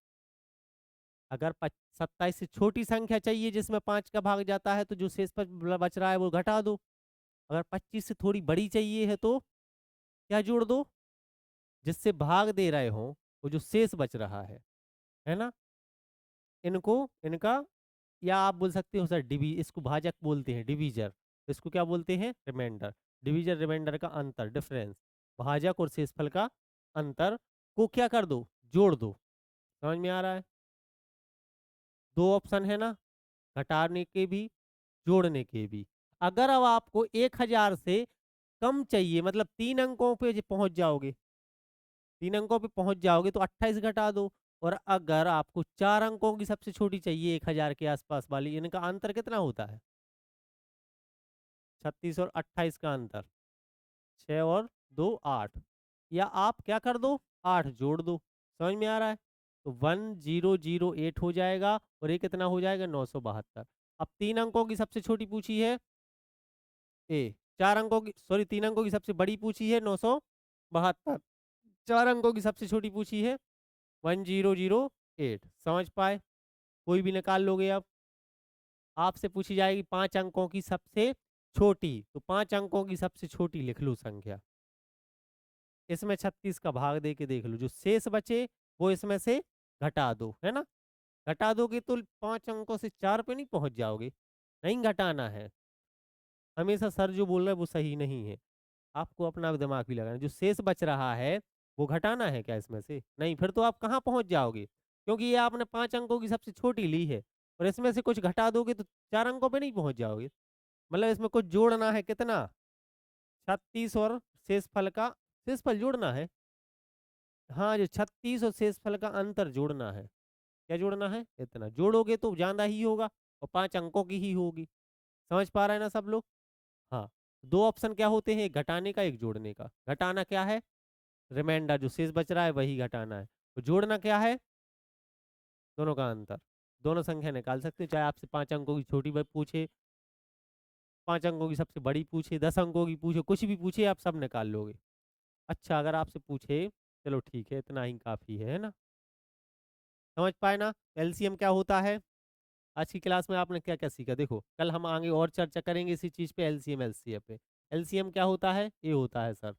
अगर 27 से छोटी संख्या चाहिए जिसमें 5 का भाग जाता है तो जो शेष पर बच रहा है वो घटा दो। अगर 25 से थोड़ी बड़ी चाहिए है तो क्या जोड़ दो, जिससे भाग दे रहे हो वो जो शेष बच रहा है ना, इनको, इनका, या आप बोल सकते हो सर डिवी, इसको भाजक बोलते हैं, डिवीजर, इसको क्या बोलते हैं, रिमाइंडर। डिवीजर रिमाइंडर का अंतर, डिफरेंस, भाजक और शेषफल का अंतर को क्या कर दो, जोड़ दो। समझ में आ रहा है? दो ऑप्शन है ना, घटाने के भी, जोड़ने के भी। अगर अब आपको 1000 से कम चाहिए, मतलब 3 अंकों पे पहुंच जाओगे, 3 अंकों पे पहुंच जाओगे तो 28 घटा दो। और अगर आपको 4 अंकों की सबसे छोटी चाहिए 1000 के आसपास वाली, इनका अंतर कितना होता है, 36 और 28 का अंतर, 6 और 2 8, या आप क्या कर दो, 8 जोड़ दो। समझ में आ रहा है? तो 1008 हो जाएगा, और ये कितना हो जाएगा, 972। अब 3 अंकों की सबसे छोटी पूछी है ए, 4 अंकों की, सॉरी 3 अंकों की सबसे बड़ी पूछी है 972, 4 अंकों की सबसे छोटी पूछी है 1008। समझ पाए? कोई भी निकाल लोगे आप। आपसे पूछी जाएगी 5 अंकों की सबसे छोटी, तो 5 अंकों की सबसे छोटी लिख लो संख्या, इसमें 36 का भाग दे के देख लो, जो शेष बचे वो इसमें से घटा दो, है ना? घटा दोगे तो 5 अंकों से 4 पे नहीं पहुंच जाओगे, नहीं घटाना है। हमेशा सर जो बोल रहे हैं वो सही नहीं है, आपको अपना दिमाग भी लगाना है। जो शेष बच रहा है वो घटाना है क्या इसमें से, नहीं, फिर तो आप कहाँ पहुंच जाओगे, क्योंकि ये आपने 5 अंकों की सबसे छोटी ली है, और इसमें से कुछ घटा दोगे तो 4 अंकों पे नहीं पहुंच जाओगे। मतलब इसमें कुछ जोड़ना है, कितना, 36 और शेषफल का, शेषफल जोड़ना है। हाँ, जो 36 और शेषफल का अंतर जोड़ना है। क्या जोड़ना है, इतना जोड़ोगे तो ज्यादा ही होगा, और 5 अंकों की ही होगी। समझ पा रहे हैं ना सब लोग? हाँ। दो ऑप्शन क्या होते हैं, एक घटाने का, एक जोड़ने का। घटाना क्या है, रिमाइंडर, जो शेष बच रहा है वही घटाना है। तो जोड़ना क्या है, दोनों का अंतर। दोनों संख्या निकाल सकते हैं, चाहे आपसे 5 अंकों की छोटी पूछे, 5 अंकों की सबसे बड़ी पूछे, 10 अंकों की पूछे, कुछ भी पूछे, आप सब निकाल लोगे। अच्छा, अगर आपसे पूछे, चलो ठीक है, इतना ही काफी है ना? समझ पाए ना? एलसीएम क्या होता है? आज की क्लास में आपने क्या क्या सीखा, देखो कल हम आगे और चर्चा करेंगे इसी चीज पे, एलसीएम एलसीएफ पे। एलसीएम क्या होता है, ये होता है सर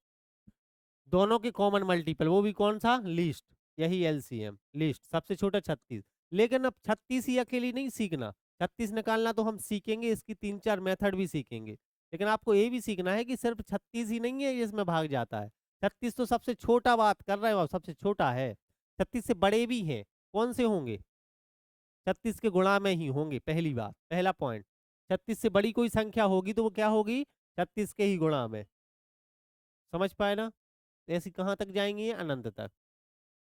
दोनों के कॉमन मल्टीपल, वो भी कौन सा, लीस्ट, यही एलसीएम, लीस्ट, सबसे छोटा 36। लेकिन अब 36 ही अकेली नहीं सीखना, 36 निकालना तो हम सीखेंगे, इसकी 3 4 मेथड भी सीखेंगे। लेकिन आपको ये भी सीखना है कि सिर्फ 36 ही नहीं है जिसमें भाग जाता है। 36 तो सबसे छोटा बात कर रहे हो आप, सबसे छोटा है। 36 से बड़े भी हैं। कौन से होंगे? 36 के गुणा में ही होंगे, पहली बात, पहला पॉइंट। 36 से बड़ी कोई संख्या होगी तो वो क्या होगी? 36 के ही गुणा में। समझ पाए ना? ऐसी कहाँ तक जाएंगी ये? अनंत तक।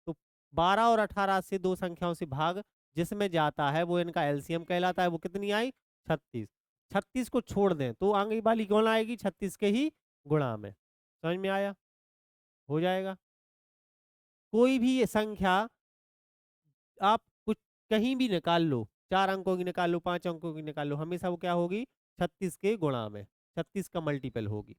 तो 12 और 18 से दो संख्याओं से भाग जिसमें जाता है वो इनका एलसीएम कहलाता है। वो कितनी आई? 36। 36 को छोड़ दें तो आगे वाली कौन आएगी? 36 के ही गुणा में। समझ में आया? हो जाएगा। कोई भी ये संख्या आप कुछ कहीं भी निकाल लो, 4 अंकों की निकाल लो, 5 अंकों की निकाल लो, हमेशा वो क्या होगी? 36 के गुणा में, 36 का मल्टीपल होगी।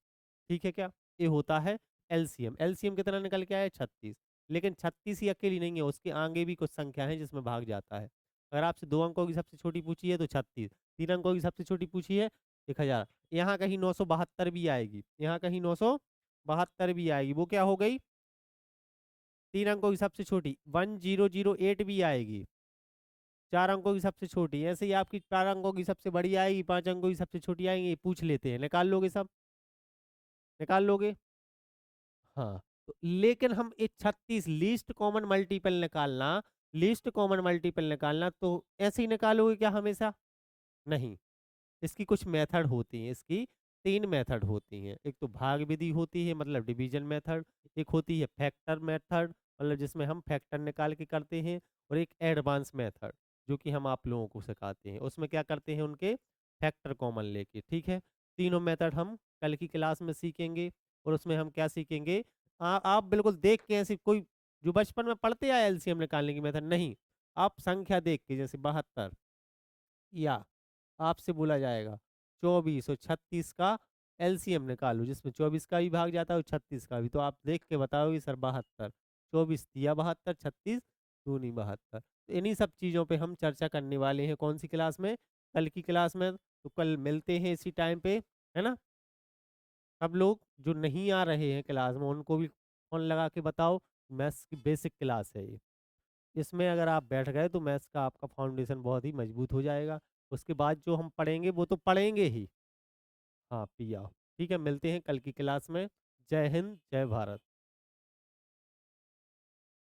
ठीक है क्या? ये होता है एलसीएम। एलसीएम कितना निकल के आया? 36। लेकिन 36 ही अकेली नहीं है, उसके आगे भी कुछ संख्या है जिसमें भाग जाता है। अगर आपसे 2 अंकों की सबसे छोटी पूछी है तो 36, 3 अंकों की सबसे छोटी पूछी है 1000, यहाँ कहीं 972 भी आएगी, यहाँ कहीं 972 भी आएगी। वो क्या हो गई? 3 अंकों की सबसे छोटी 1008 भी आएगी, 4 अंकों की सबसे छोटी। ऐसे ही आपकी 4 अंकों की सबसे बड़ी आएगी, 5 अंकों की सबसे छोटी आएंगी। पूछ लेते हैं, निकाल लोगे सब? निकाल लोगे? हाँ। तो लेकिन हम एक 36 लीस्ट कॉमन मल्टीपल निकालना, लीस्ट कॉमन मल्टीपल निकालना तो ऐसे ही निकालोगे क्या हमेशा? नहीं। इसकी कुछ मेथड होती हैं, इसकी 3 मेथड होती हैं। एक तो भाग विधि होती है, मतलब डिवीजन मेथड। एक होती है फैक्टर मेथड, मतलब जिसमें हम फैक्टर निकाल के करते हैं। और एक एडवांस मेथड जो कि हम आप लोगों को सिखाते हैं, उसमें क्या करते हैं? उनके फैक्टर कॉमन लेके। ठीक है। तीनों मेथड हम कल की क्लास में सीखेंगे। और उसमें हम क्या सीखेंगे? आप बिल्कुल देख के ऐसे कोई जो बचपन में पढ़ते आए एलसीएम निकालने की मेथड नहीं, आप संख्या देख के जैसे 72, या आपसे बोला जाएगा 24 और 36 का एलसीएम निकालो, जिसमें 24 का भी भाग जाता है और 36 का भी, तो आप देख के बताओगे सर 72, 24 दिया 72, 36 दूनी 72। तो इन्हीं सब चीज़ों पे हम चर्चा करने वाले हैं। कौन सी क्लास में? कल की क्लास में। तो कल मिलते हैं इसी टाइम पे, है ना? सब लोग जो नहीं आ रहे हैं क्लास में उनको भी फोन लगा के बताओ। मैथ्स की बेसिक क्लास है ये। इसमें अगर आप बैठ गए तो मैथ्स का आपका फाउंडेशन बहुत ही मजबूत हो जाएगा। उसके बाद जो हम पढ़ेंगे वो तो पढ़ेंगे ही। हाँ, पिया। ठीक है, मिलते हैं कल की क्लास में। जय हिंद, जय भारत।